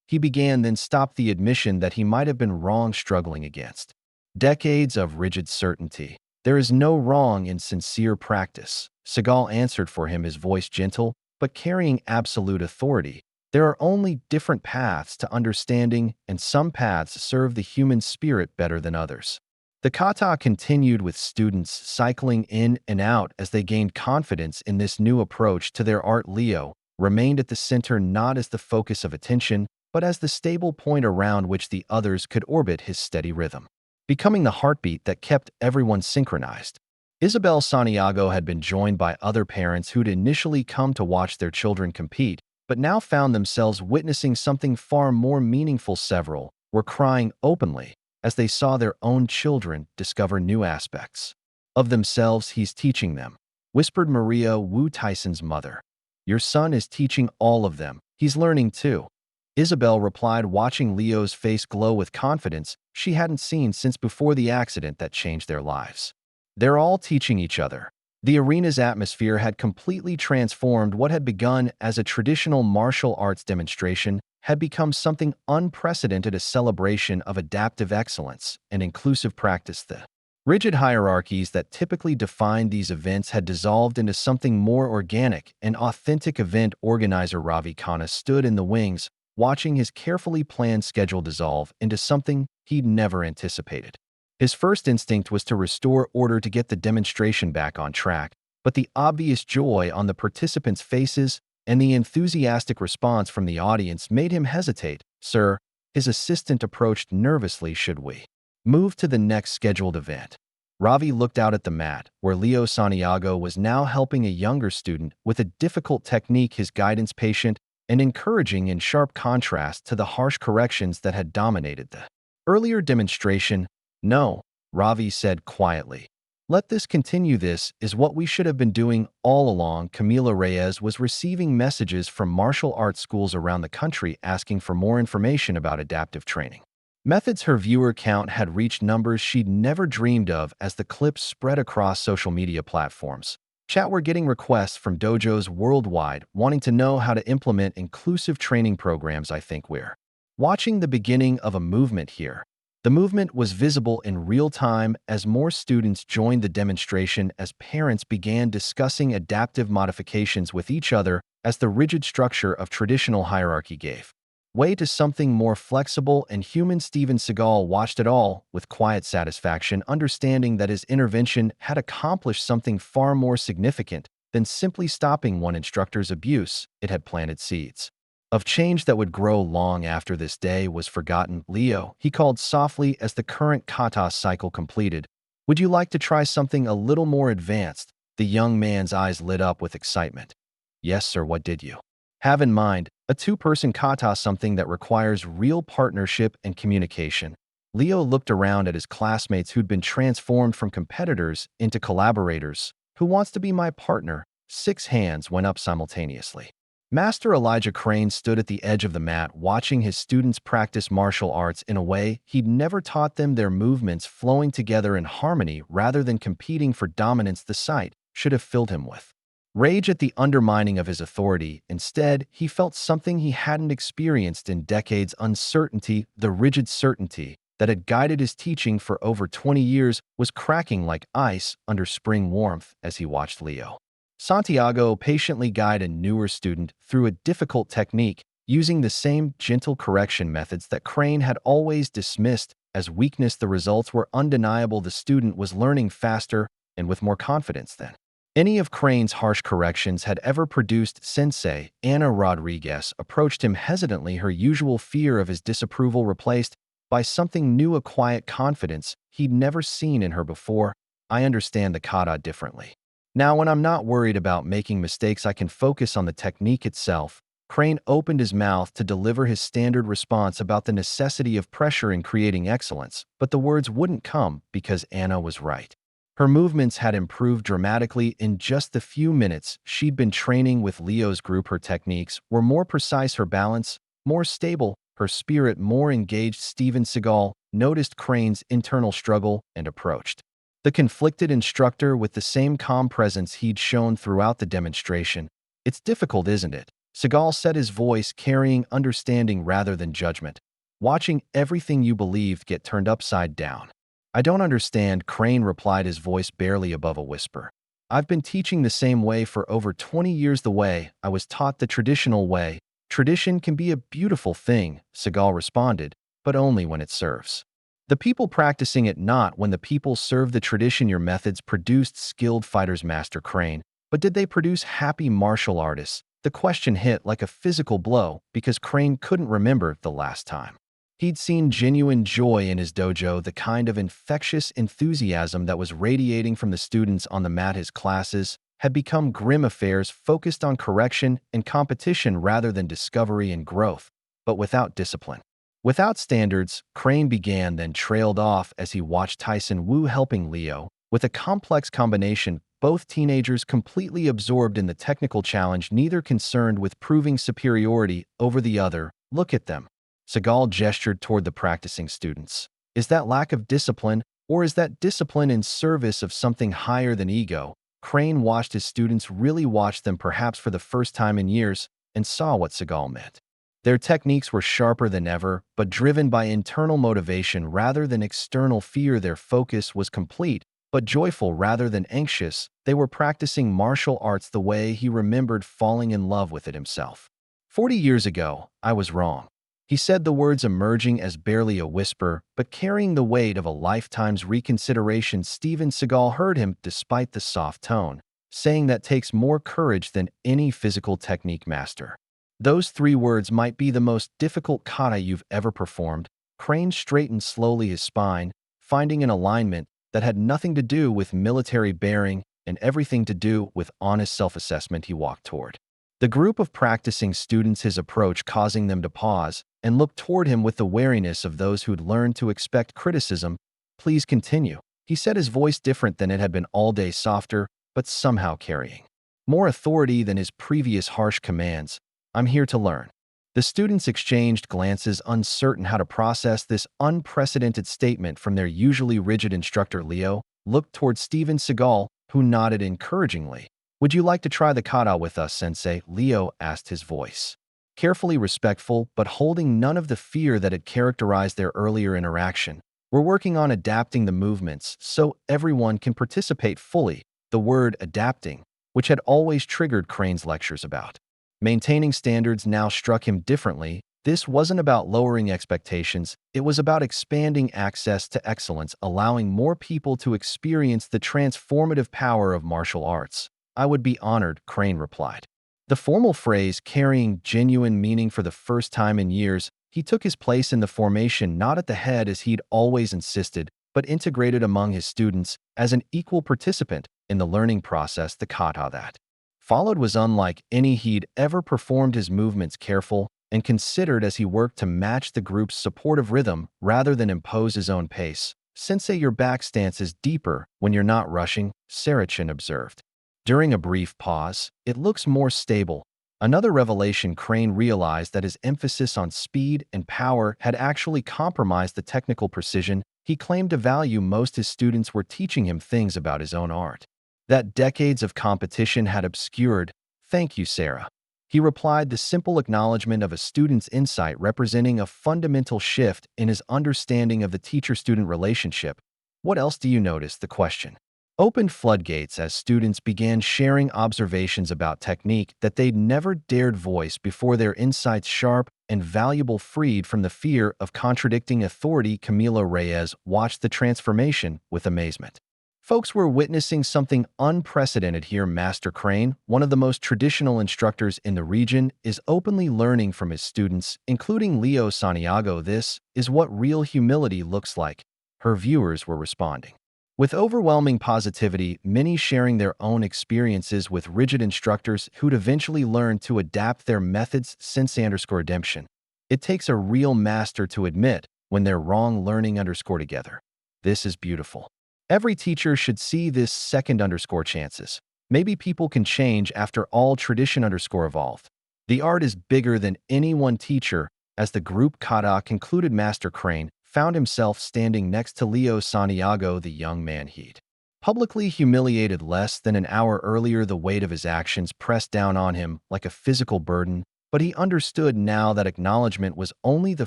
S1: He began, then stopped, the admission that he might have been wrong, struggling against decades of rigid certainty. "There is no wrong in sincere practice," Seagal answered for him, his voice gentle but carrying absolute authority. "There are only different paths to understanding, and some paths serve the human spirit better than others." The kata continued, with students cycling in and out as they gained confidence in this new approach to their art. Leo remained at the center, not as the focus of attention, but as the stable point around which the others could orbit, his steady rhythm becoming the heartbeat that kept everyone synchronized. Isabel Santiago had been joined by other parents who'd initially come to watch their children compete, but now found themselves witnessing something far more meaningful. Several were crying openly as they saw their own children discover new aspects of themselves. "He's teaching them," whispered Maria Wu, Tyson's mother. "Your son is teaching all of them. He's learning too," Isabel replied, watching Leo's face glow with confidence she hadn't seen since before the accident that changed their lives. "They're all teaching each other." The arena's atmosphere had completely transformed. What had begun as a traditional martial arts demonstration had become something unprecedented, a celebration of adaptive excellence and inclusive practice. The rigid hierarchies that typically defined these events had dissolved into something more organic and authentic. Event organizer Ravi Khanna stood in the wings, watching his carefully planned schedule dissolve into something he'd never anticipated. His first instinct was to restore order, to get the demonstration back on track, but the obvious joy on the participants' faces and the enthusiastic response from the audience made him hesitate. "Sir," his assistant approached nervously, "should we move to the next scheduled event?" Ravi looked out at the mat, where Leo Santiago was now helping a younger student with a difficult technique, his guidance patient and encouraging in sharp contrast to the harsh corrections that had dominated the earlier demonstration. No, Ravi said quietly. Let this continue. This is what we should have been doing all along. Camila Reyes was receiving messages from martial arts schools around the country asking for more information about adaptive training methods. Her viewer count had reached numbers she'd never dreamed of as the clips spread across social media platforms. Chat were getting requests from dojos worldwide wanting to know how to implement inclusive training programs. I think we're watching the beginning of a movement here. The movement was visible in real time as more students joined the demonstration, as parents began discussing adaptive modifications with each other as the rigid structure of traditional hierarchy gave way to something more flexible and human. Steven Seagal watched it all with quiet satisfaction, understanding that his intervention had accomplished something far more significant than simply stopping one instructor's abuse. It had planted seeds of change that would grow long after this day was forgotten. Leo, he called softly as the current kata cycle completed. Would you like to try something a little more advanced? The young man's eyes lit up with excitement. Yes, sir. What did you have in mind? A two-person kata, something that requires real partnership and communication. Leo looked around at his classmates who'd been transformed from competitors into collaborators. Who wants to be my partner? 6 hands went up simultaneously. Master Elijah Crane stood at the edge of the mat watching his students practice martial arts in a way he'd never taught them, their movements flowing together in harmony rather than competing for dominance. The sight should have filled him with rage at the undermining of his authority. Instead, he felt something he hadn't experienced in decades: uncertainty. The rigid certainty that had guided his teaching for over 20 years was cracking like ice under spring warmth as he watched Leo Santiago patiently guide a newer student through a difficult technique using the same gentle correction methods that Crane had always dismissed as weakness. The results were undeniable. The student was learning faster and with more confidence than any of Crane's harsh corrections had ever produced. Sensei Ana Rodriguez approached him hesitantly, her usual fear of his disapproval replaced by something new, a quiet confidence he'd never seen in her before. I understand the kata differently. Now, when I'm not worried about making mistakes, I can focus on the technique itself. Crane opened his mouth to deliver his standard response about the necessity of pressure in creating excellence, but the words wouldn't come because Ana was right. Her movements had improved dramatically in just the few minutes she'd been training with Leo's group. Her techniques were more precise, her balance more stable, her spirit more engaged. Steven Seagal noticed Crane's internal struggle and approached the conflicted instructor with the same calm presence he'd shown throughout the demonstration. It's difficult, isn't it? Seagal said, his voice carrying understanding rather than judgment. Watching everything you believed get turned upside down. I don't understand, Crane replied, his voice barely above a whisper. I've been teaching the same way for over 20 years, the way I was taught, the traditional way. Tradition can be a beautiful thing, Seagal responded, but only when it serves the people practicing it, not when the people serve the tradition. Your methods produced skilled fighters, Master Crane, but did they produce happy martial artists? The question hit like a physical blow because Crane couldn't remember the last time he'd seen genuine joy in his dojo, the kind of infectious enthusiasm that was radiating from the students on the mat. His classes had become grim affairs focused on correction and competition rather than discovery and growth, but without discipline. Without standards, Crane began, then trailed off as he watched Tyson Wu helping Leo with a complex combination, both teenagers completely absorbed in the technical challenge, neither concerned with proving superiority over the other. Look at them. Seagal gestured toward the practicing students. Is that lack of discipline, or is that discipline in service of something higher than ego? Crane watched his students, really watched them, perhaps for the first time in years, and saw what Seagal meant. Their techniques were sharper than ever, but driven by internal motivation rather than external fear. Their focus was complete, but joyful rather than anxious. They were practicing martial arts the way he remembered falling in love with it himself. 40 years ago, I was wrong. He said, the words emerging as barely a whisper, but carrying the weight of a lifetime's reconsideration. Steven Seagal heard him despite the soft tone, saying that takes more courage than any physical technique master. Those 3 words might be the most difficult kata you've ever performed. Crane straightened slowly his spine, finding an alignment that had nothing to do with military bearing and everything to do with honest self-assessment he walked toward. The group of practicing students, his approach causing them to pause and look toward him with the wariness of those who'd learned to expect criticism. "Please continue," he said, his voice different than it had been all day, softer, but somehow carrying more authority than his previous harsh commands. "I'm here to learn." The students exchanged glances, uncertain how to process this unprecedented statement from their usually rigid instructor. Leo looked toward Steven Seagal, who nodded encouragingly. "Would you like to try the kata with us, Sensei?" Leo asked, his voice carefully respectful, but holding none of the fear that had characterized their earlier interaction. "We're working on adapting the movements so everyone can participate fully." The word adapting, which had always triggered Crane's lectures about maintaining standards, now struck him differently. This wasn't about lowering expectations, it was about expanding access to excellence, allowing more people to experience the transformative power of martial arts. "I would be honored," Crane replied. The formal phrase carrying genuine meaning for the first time in years. He took his place in the formation, not at the head as he'd always insisted, but integrated among his students as an equal participant in the learning process. The kata that followed was unlike any he'd ever performed, his movements careful and considered as he worked to match the group's supportive rhythm rather than impose his own pace. "Sensei, your back stance is deeper when you're not rushing," Sarachin observed. During a brief pause, "It looks more stable." Another revelation. Crane realized that his emphasis on speed and power had actually compromised the technical precision he claimed to value. Most his students were teaching him things about his own art that decades of competition had obscured. "Thank you, Sarah," he replied, the simple acknowledgement of a student's insight representing a fundamental shift in his understanding of the teacher-student relationship. "What else do you notice?" The question opened floodgates as students began sharing observations about technique that they'd never dared voice before, their insights sharp and valuable, freed from the fear of contradicting authority. Camila Reyes watched the transformation with amazement. "Folks, we're witnessing something unprecedented here. Master Crane, one of the most traditional instructors in the region, is openly learning from his students, including Leo Santiago. This is what real humility looks like." Her viewers were responding with overwhelming positivity, many sharing their own experiences with rigid instructors who'd eventually learned to adapt their methods. Sensei_redemption. "It takes a real master to admit when they're wrong." Learning_together. "This is beautiful. Every teacher should see this." Second_chances. "Maybe people can change after all." Tradition_evolved. "The art is bigger than any one teacher." As the group kata concluded, Master Crane found himself standing next to Leo Santiago, the young man he'd publicly humiliated less than an hour earlier. The weight of his actions pressed down on him like a physical burden, but he understood now that acknowledgement was only the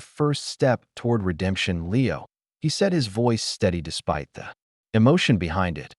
S1: first step toward redemption. "Leo," he said, his voice steady despite the emotion behind it,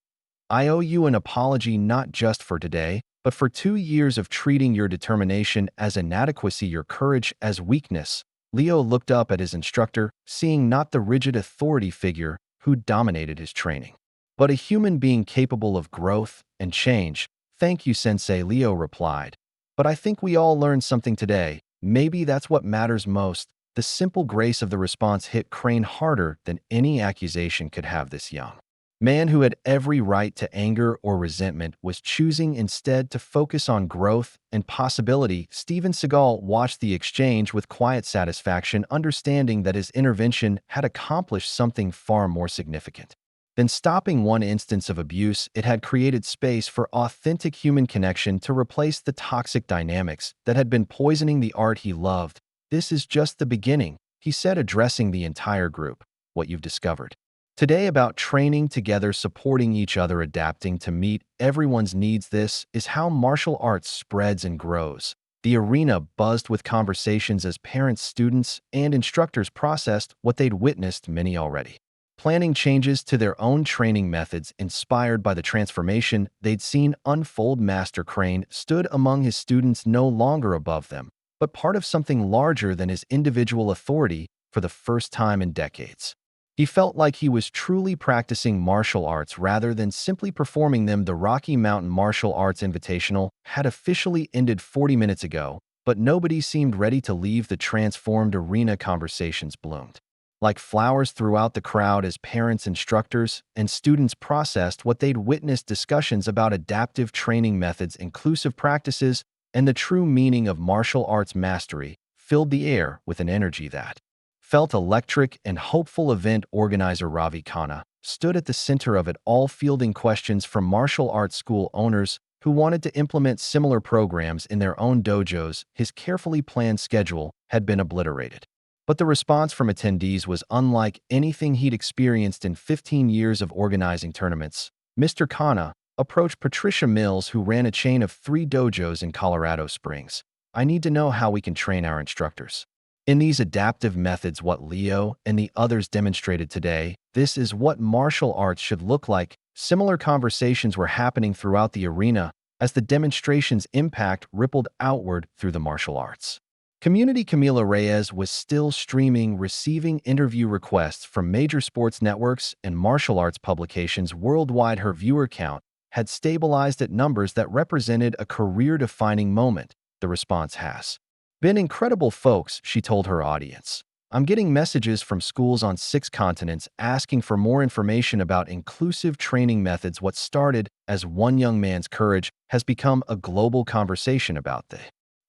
S1: "I owe you an apology, not just for today, but for 2 years of treating your determination as inadequacy, your courage as weakness." Leo looked up at his instructor, seeing not the rigid authority figure who dominated his training, but a human being capable of growth and change. "Thank you, Sensei," Leo replied. "But I think we all learned something today. Maybe that's what matters most." The simple grace of the response hit Crane harder than any accusation could have. This young man, who had every right to anger or resentment, was choosing instead to focus on growth and possibility. Steven Seagal watched the exchange with quiet satisfaction, understanding that his intervention had accomplished something far more significant than stopping one instance of abuse. It had created space for authentic human connection to replace the toxic dynamics that had been poisoning the art he loved. "This is just the beginning," he said, addressing the entire group. "What you've discovered today about training together, supporting each other, adapting to meet everyone's needs, this is how martial arts spreads and grows." The arena buzzed with conversations as parents, students, and instructors processed what they'd witnessed, many already planning changes to their own training methods inspired by the transformation they'd seen unfold. Master Crane stood among his students, no longer above them, but part of something larger than his individual authority. For the first time in decades, he felt like he was truly practicing martial arts rather than simply performing them. The Rocky Mountain Martial Arts Invitational had officially ended 40 minutes ago, but nobody seemed ready to leave the transformed arena. Conversations bloomed like flowers throughout the crowd as parents, instructors, and students processed what they'd witnessed. Discussions about adaptive training methods, inclusive practices, and the true meaning of martial arts mastery filled the air with an energy that felt electric and hopeful. Event organizer Ravi Khanna stood at the center of it all, fielding questions from martial arts school owners who wanted to implement similar programs in their own dojos. His carefully planned schedule had been obliterated. But the response from attendees was unlike anything he'd experienced in 15 years of organizing tournaments. Mr. Khanna approached Patricia Mills, who ran a chain of 3 dojos in Colorado Springs. "I need to know how we can train our instructors in these adaptive methods." What Leo and the others demonstrated today, this is what martial arts should look like. Similar conversations were happening throughout the arena as the demonstration's impact rippled outward through the martial arts community. Camila Reyes was still streaming, receiving interview requests from major sports networks and martial arts publications worldwide. Her viewer count had stabilized at numbers that represented a career-defining moment. "The response has been incredible, folks," she told her audience. "I'm getting messages from schools on 6 continents asking for more information about inclusive training methods. What started as one young man's courage has become a global conversation about the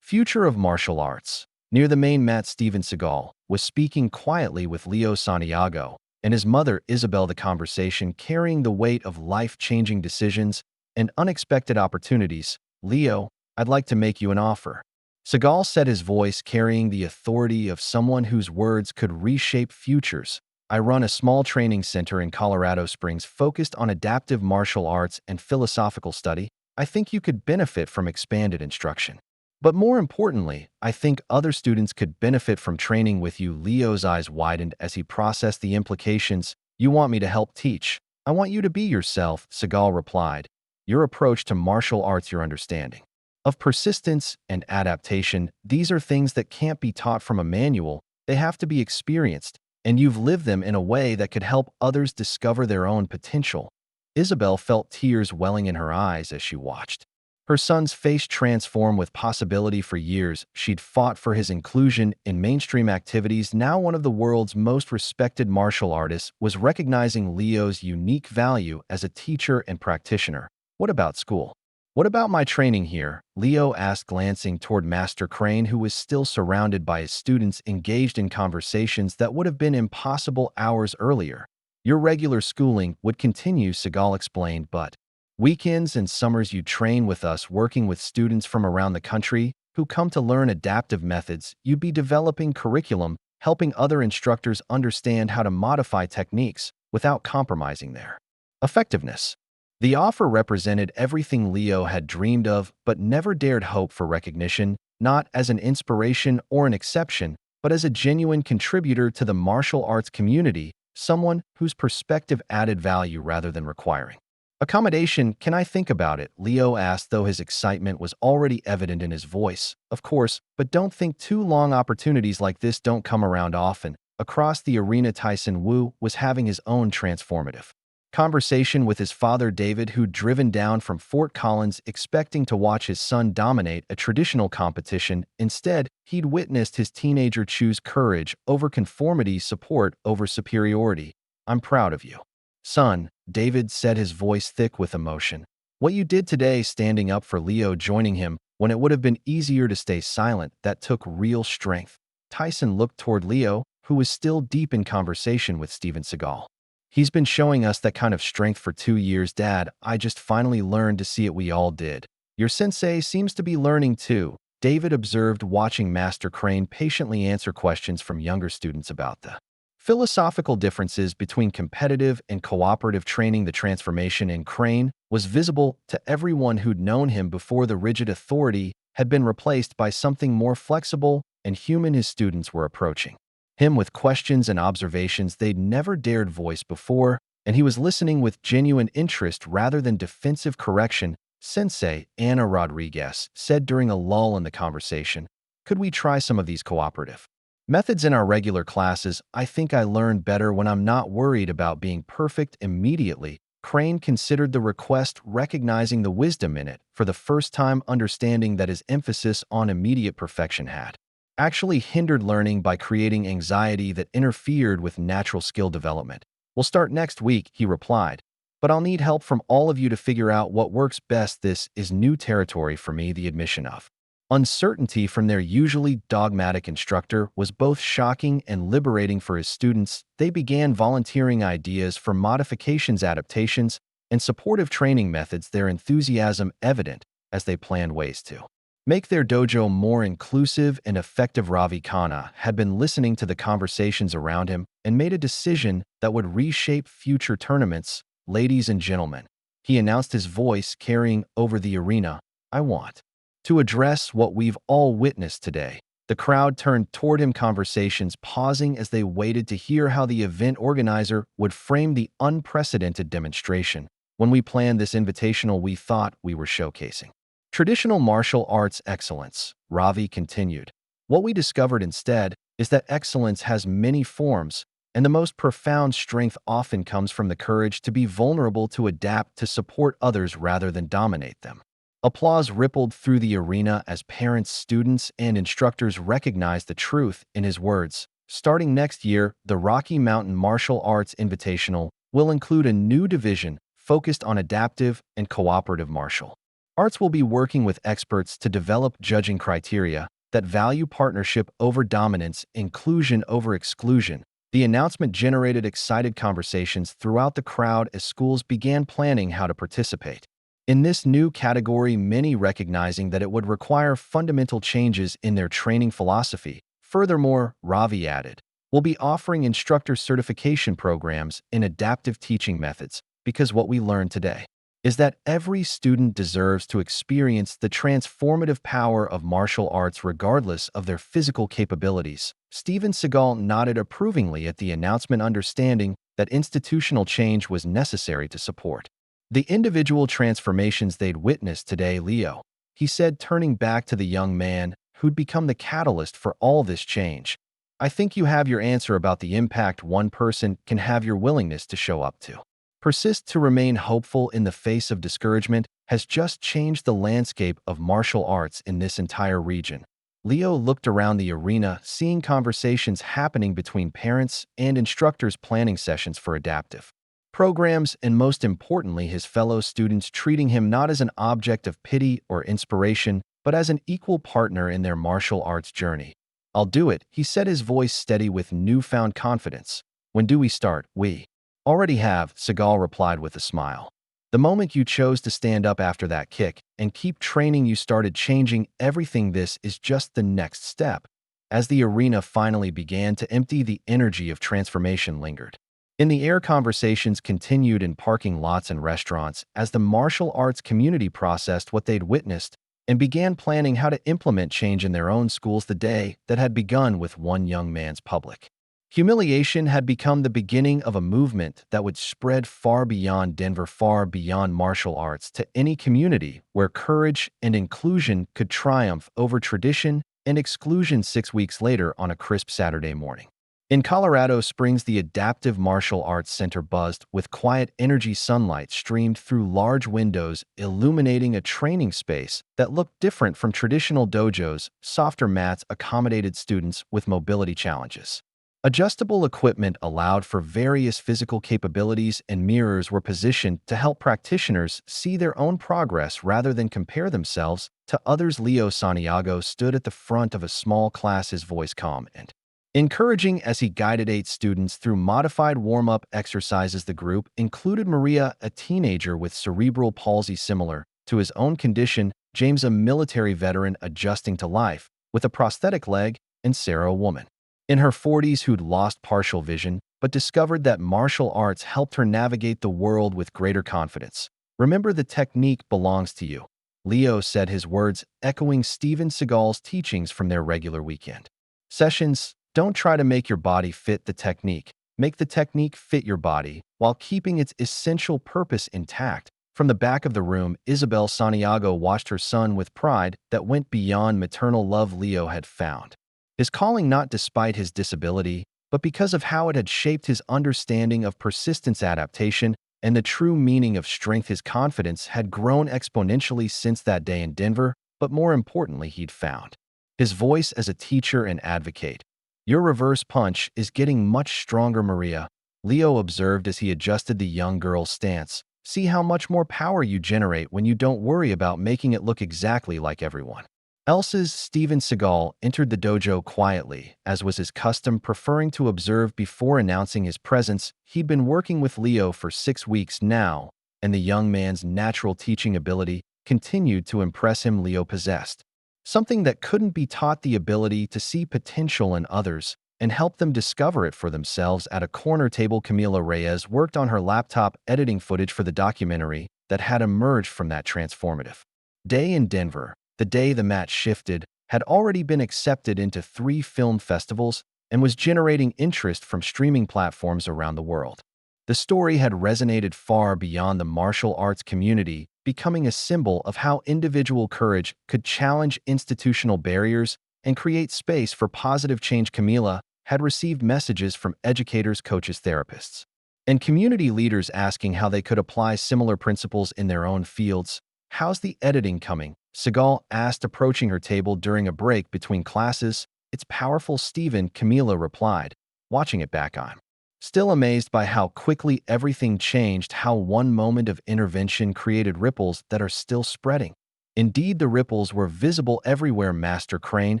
S1: future of martial arts." Near the main mat, Steven Seagal was speaking quietly with Leo Santiago and his mother, Isabel, the conversation carrying the weight of life-changing decisions and unexpected opportunities. "Leo, I'd like to make you an offer." Seagal said, his voice carrying the authority of someone whose words could reshape futures. "I run a small training center in Colorado Springs focused on adaptive martial arts and philosophical study. I think you could benefit from expanded instruction. But more importantly, I think other students could benefit from training with you." Leo's eyes widened as he processed the implications. "You want me to help teach? I want you to be yourself," Seagal replied. "Your approach to martial arts, your understanding of persistence and adaptation, these are things that can't be taught from a manual. They have to be experienced, and you've lived them in a way that could help others discover their own potential." Isabel felt tears welling in her eyes as she watched her son's face transform with possibility. For years, she'd fought for his inclusion in mainstream activities. Now one of the world's most respected martial artists was recognizing Leo's unique value as a teacher and practitioner. "What about school? What about my training here?" Leo asked, glancing toward Master Crane, who was still surrounded by his students engaged in conversations that would have been impossible hours earlier. "Your regular schooling would continue," Seagal explained, "but weekends and summers you train with us, working with students from around the country who come to learn adaptive methods. You'd be developing curriculum, helping other instructors understand how to modify techniques without compromising their effectiveness." The offer represented everything Leo had dreamed of but never dared hope for recognition, not as an inspiration or an exception, but as a genuine contributor to the martial arts community, someone whose perspective added value rather than requiring accommodation. "Can I think about it?" Leo asked, though his excitement was already evident in his voice. "Of course, but don't think too long. Opportunities like this don't come around often." Across the arena, Tyson Wu was having his own transformative conversation with his father, David, who'd driven down from Fort Collins expecting to watch his son dominate a traditional competition. Instead, he'd witnessed his teenager choose courage over conformity, support over superiority. "I'm proud of you, son," David said, his voice thick with emotion. "What you did today, standing up for Leo, joining him when it would have been easier to stay silent, that took real strength." Tyson looked toward Leo, who was still deep in conversation with Steven Seagal. "He's been showing us that kind of strength for 2 years, Dad. I just finally learned to see it. We all did." "Your sensei seems to be learning too," David observed, watching Master Crane patiently answer questions from younger students about the philosophical differences between competitive and cooperative training. The transformation in Crane was visible to everyone who'd known him before. The rigid authority had been replaced by something more flexible and human. His students were approaching him with questions and observations they'd never dared voice before, and he was listening with genuine interest rather than defensive correction. "Sensei," Anna Rodriguez said during a lull in the conversation, "could we try some of these cooperative methods in our regular classes? I think I learn better when I'm not worried about being perfect immediately." Crane considered the request, recognizing the wisdom in it, for the first time understanding that his emphasis on immediate perfection had actually hindered learning by creating anxiety that interfered with natural skill development. We'll start next week, he replied, but I'll need help from all of you to figure out what works best. This is new territory for me, the admission of uncertainty from their usually dogmatic instructor was both shocking and liberating for his students. They began volunteering ideas for modifications, adaptations, and supportive training methods, their enthusiasm evident as they planned ways to make their dojo more inclusive and effective. Ravi Khanna had been listening to the conversations around him and made a decision that would reshape future tournaments. Ladies and gentlemen, he announced, his voice carrying over the arena, I want to address what we've all witnessed today. The crowd turned toward him, conversations pausing as they waited to hear how the event organizer would frame the unprecedented demonstration. When we planned this invitational, we thought we were showcasing traditional martial arts excellence, Ravi continued. What we discovered instead is that excellence has many forms, and the most profound strength often comes from the courage to be vulnerable, to adapt, to support others rather than dominate them. Applause rippled through the arena as parents, students, and instructors recognized the truth in his words. Starting next year, the Rocky Mountain Martial Arts Invitational will include a new division focused on adaptive and cooperative martial arts. Will be working with experts to develop judging criteria that value partnership over dominance, inclusion over exclusion. The announcement generated excited conversations throughout the crowd as schools began planning how to participate in this new category, many recognizing that it would require fundamental changes in their training philosophy. Furthermore, Ravi added, we'll be offering instructor certification programs in adaptive teaching methods because what we learned today is that every student deserves to experience the transformative power of martial arts regardless of their physical capabilities. Steven Seagal nodded approvingly at the announcement, understanding that institutional change was necessary to support the individual transformations they'd witnessed today. Leo, he said, turning back to the young man who'd become the catalyst for all this change, I think you have your answer about the impact one person can have. Your willingness to show up, to persist, to remain hopeful in the face of discouragement has just changed the landscape of martial arts in this entire region. Leo looked around the arena, seeing conversations happening between parents and instructors, planning sessions for adaptive programs, and most importantly, his fellow students treating him not as an object of pity or inspiration, but as an equal partner in their martial arts journey. I'll do it, he said, his voice steady with newfound confidence. When do we start? We already have, Seagal replied with a smile. The moment you chose to stand up after that kick and keep training, you started changing everything. This is just the next step. As the arena finally began to empty, the energy of transformation lingered in the air. Conversations continued in parking lots and restaurants as the martial arts community processed what they'd witnessed and began planning how to implement change in their own schools. The day that had begun with one young man's public humiliation had become the beginning of a movement that would spread far beyond Denver, far beyond martial arts, to any community where courage and inclusion could triumph over tradition and exclusion. 6 weeks later, on a crisp Saturday morning in Colorado Springs, the Adaptive Martial Arts Center buzzed with quiet energy. Sunlight streamed through large windows, illuminating a training space that looked different from traditional dojos. Softer mats accommodated students with mobility challenges. Adjustable equipment allowed for various physical capabilities, and mirrors were positioned to help practitioners see their own progress rather than compare themselves to others. Leo Santiago stood at the front of a small class, his voice calm and encouraging as he guided 8 students through modified warm-up exercises. The group included Maria, a teenager with cerebral palsy similar to his own condition, James, a military veteran adjusting to life with a prosthetic leg, and Sarah, a woman in her 40s who'd lost partial vision but discovered that martial arts helped her navigate the world with greater confidence. Remember, the technique belongs to you, Leo said, his words echoing Steven Seagal's teachings from their regular weekend sessions. Don't try to make your body fit the technique. Make the technique fit your body while keeping its essential purpose intact. From the back of the room, Isabel Santiago watched her son with pride that went beyond maternal love. Leo had found his calling not despite his disability, but because of how it had shaped his understanding of persistence, adaptation, and the true meaning of strength. His confidence had grown exponentially since that day in Denver, but more importantly, he'd found his voice as a teacher and advocate. "Your reverse punch is getting much stronger, Maria," Leo observed as he adjusted the young girl's stance. "See how much more power you generate when you don't worry about making it look exactly like everyone." Elsa's Steven Seagal entered the dojo quietly, as was his custom, preferring to observe before announcing his presence. He'd been working with Leo for 6 weeks now, and the young man's natural teaching ability continued to impress him. Leo possessed something that couldn't be taught: the ability to see potential in others and help them discover it for themselves. At a corner table, Camila Reyes worked on her laptop, editing footage for the documentary that had emerged from that transformative day in Denver. The day the match shifted had already been accepted into 3 film festivals and was generating interest from streaming platforms around the world. The story had resonated far beyond the martial arts community, becoming a symbol of how individual courage could challenge institutional barriers and create space for positive change. Camila had received messages from educators, coaches, therapists, and community leaders asking how they could apply similar principles in their own fields. "How's the editing coming?" Seagal asked, approaching her table during a break between classes. "It's powerful, Steven," Camila replied, watching it back on, still amazed by how quickly everything changed, how one moment of intervention created ripples that are still spreading. Indeed, the ripples were visible everywhere. Master Crane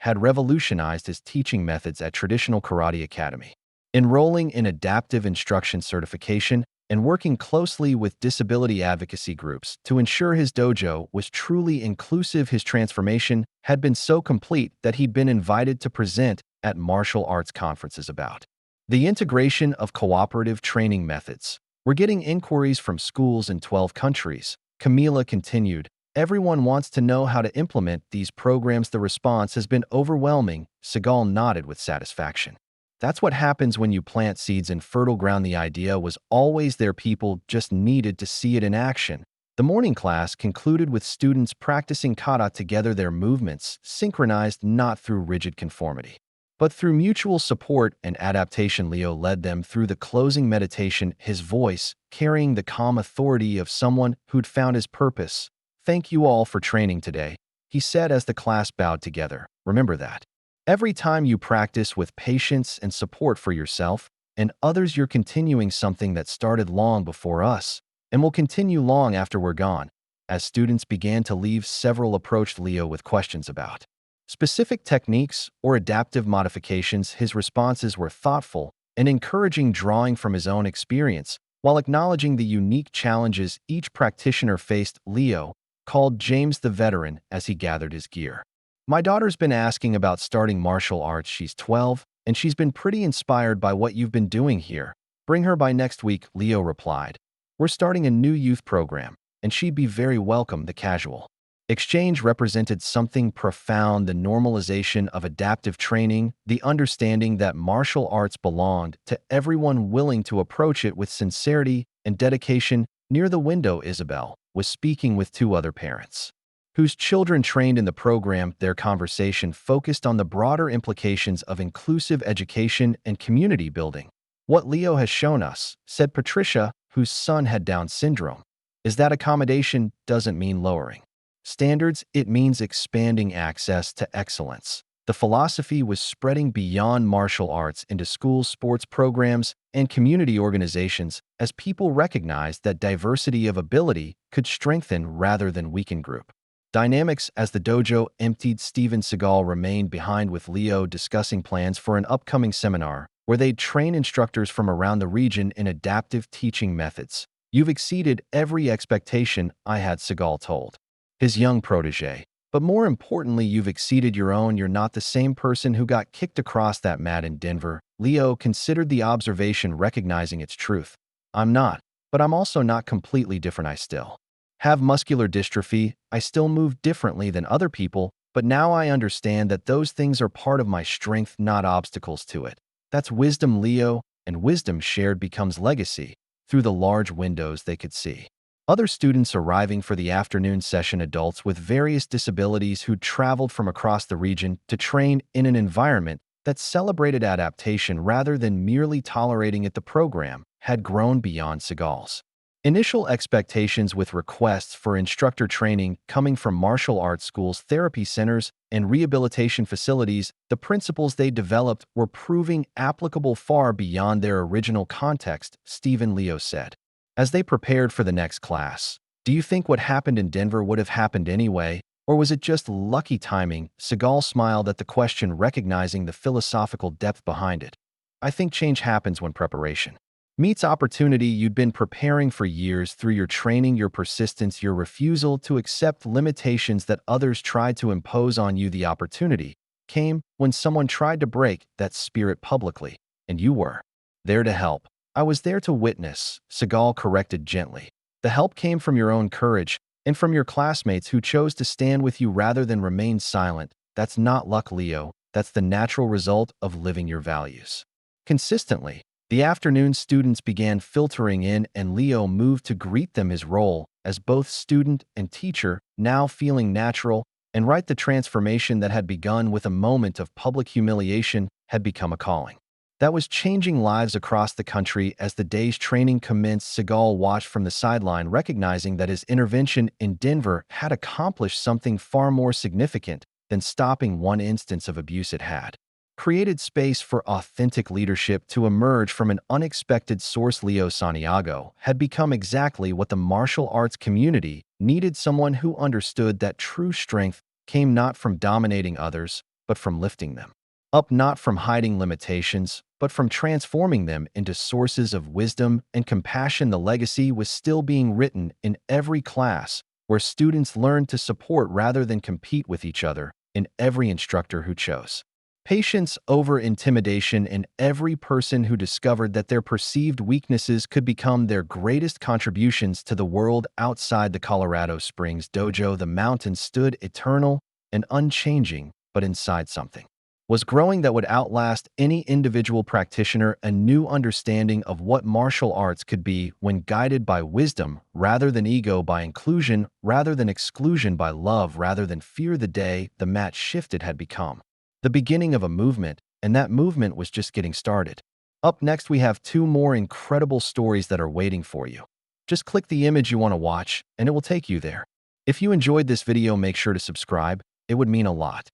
S1: had revolutionized his teaching methods at Traditional Karate Academy, enrolling in adaptive instruction certification and working closely with disability advocacy groups to ensure his dojo was truly inclusive. His transformation had been so complete that he'd been invited to present at martial arts conferences about the integration of cooperative training methods. "We're getting inquiries from schools in 12 countries," Camila continued. "Everyone wants to know how to implement these programs. The response has been overwhelming." Seagal nodded with satisfaction. "That's what happens when you plant seeds in fertile ground." The idea was always there, people just needed to see it in action. The morning class concluded with students practicing kata together, their movements synchronized not through rigid conformity, but through mutual support and adaptation. Leo led them through the closing meditation, his voice carrying the calm authority of someone who'd found his purpose. "Thank you all for training today," he said as the class bowed together. "Remember that every time you practice with patience and support for yourself and others, you're continuing something that started long before us and will continue long after we're gone." As students began to leave, several approached Leo with questions about specific techniques or adaptive modifications. His responses were thoughtful and encouraging, drawing from his own experience while acknowledging the unique challenges each practitioner faced. Leo called James the veteran as he gathered his gear. "My daughter's been asking about starting martial arts. She's 12, and she's been pretty inspired by what you've been doing here. Bring her by next week," Leo replied. "We're starting a new youth program, and she'd be very welcome." The casual exchange represented something profound: the normalization of adaptive training, the understanding that martial arts belonged to everyone willing to approach it with sincerity and dedication. Near the window, Isabel was speaking with 2 other parents whose children trained in the program. Their conversation focused on the broader implications of inclusive education and community building. "What Leo has shown us," said Patricia, whose son had Down syndrome, "is that accommodation doesn't mean lowering standards, it means expanding access to excellence." The philosophy was spreading beyond martial arts into schools, sports programs, and community organizations as people recognized that diversity of ability could strengthen rather than weaken group dynamics. As the dojo emptied, Steven Seagal remained behind with Leo, discussing plans for an upcoming seminar where they'd train instructors from around the region in adaptive teaching methods. "You've exceeded every expectation I had," Seagal told his young protege. "But more importantly, you've exceeded your own. You're not the same person who got kicked across that mat in Denver." Leo considered the observation, recognizing its truth. "I'm not, but I'm also not completely different. I still have muscular dystrophy. I still move differently than other people, but now I understand that those things are part of my strength, not obstacles to it." That's wisdom, Leo, and wisdom shared becomes legacy. Through the large windows, they could see other students arriving for the afternoon session, adults with various disabilities who'd traveled from across the region to train in an environment that celebrated adaptation rather than merely tolerating it. The program had grown beyond Seagal's Initial expectations with requests for instructor training coming from martial arts schools, therapy centers, and rehabilitation facilities, the principles they developed were proving applicable far beyond their original context, Stephen Leo said. As they prepared for the next class, do you think what happened in Denver would have happened anyway, or was it just lucky timing? Seagal smiled at the question, recognizing the philosophical depth behind it. I think change happens when preparation meets opportunity. You'd been preparing for years through your training, your persistence, your refusal to accept limitations that others tried to impose on you. The opportunity came when someone tried to break that spirit publicly, and you were there to help. I was there to witness, Seagal corrected gently. The help came from your own courage and from your classmates who chose to stand with you rather than remain silent. That's not luck, Leo. That's the natural result of living your values consistently. The afternoon students began filtering in, and Leo moved to greet them. His role as both student and teacher now feeling natural and right. The transformation that had begun with a moment of public humiliation had become a calling that was changing lives across the country. As the day's training commenced, Seagal watched from the sideline, recognizing that his intervention in Denver had accomplished something far more significant than stopping one instance of abuse. It had created space for authentic leadership to emerge from an unexpected source. Leo Santiago had become exactly what the martial arts community needed: someone who understood that true strength came not from dominating others, but from lifting them up, not from hiding limitations, but from transforming them into sources of wisdom and compassion. The legacy was still being written in every class, where students learned to support rather than compete with each other, in every instructor who chose patience over intimidation, in every person who discovered that their perceived weaknesses could become their greatest contributions to the world. Outside the Colorado Springs dojo, the mountain stood eternal and unchanging, but inside something was growing that would outlast any individual practitioner. A new understanding of what martial arts could be when guided by wisdom rather than ego, by inclusion rather than exclusion, by love rather than fear. The day the mat shifted had become the beginning of a movement, and that movement was just getting started. Up next, we have two more incredible stories that are waiting for you. Just click the image you want to watch, and it will take you there. If you enjoyed this video, make sure to subscribe. It would mean a lot.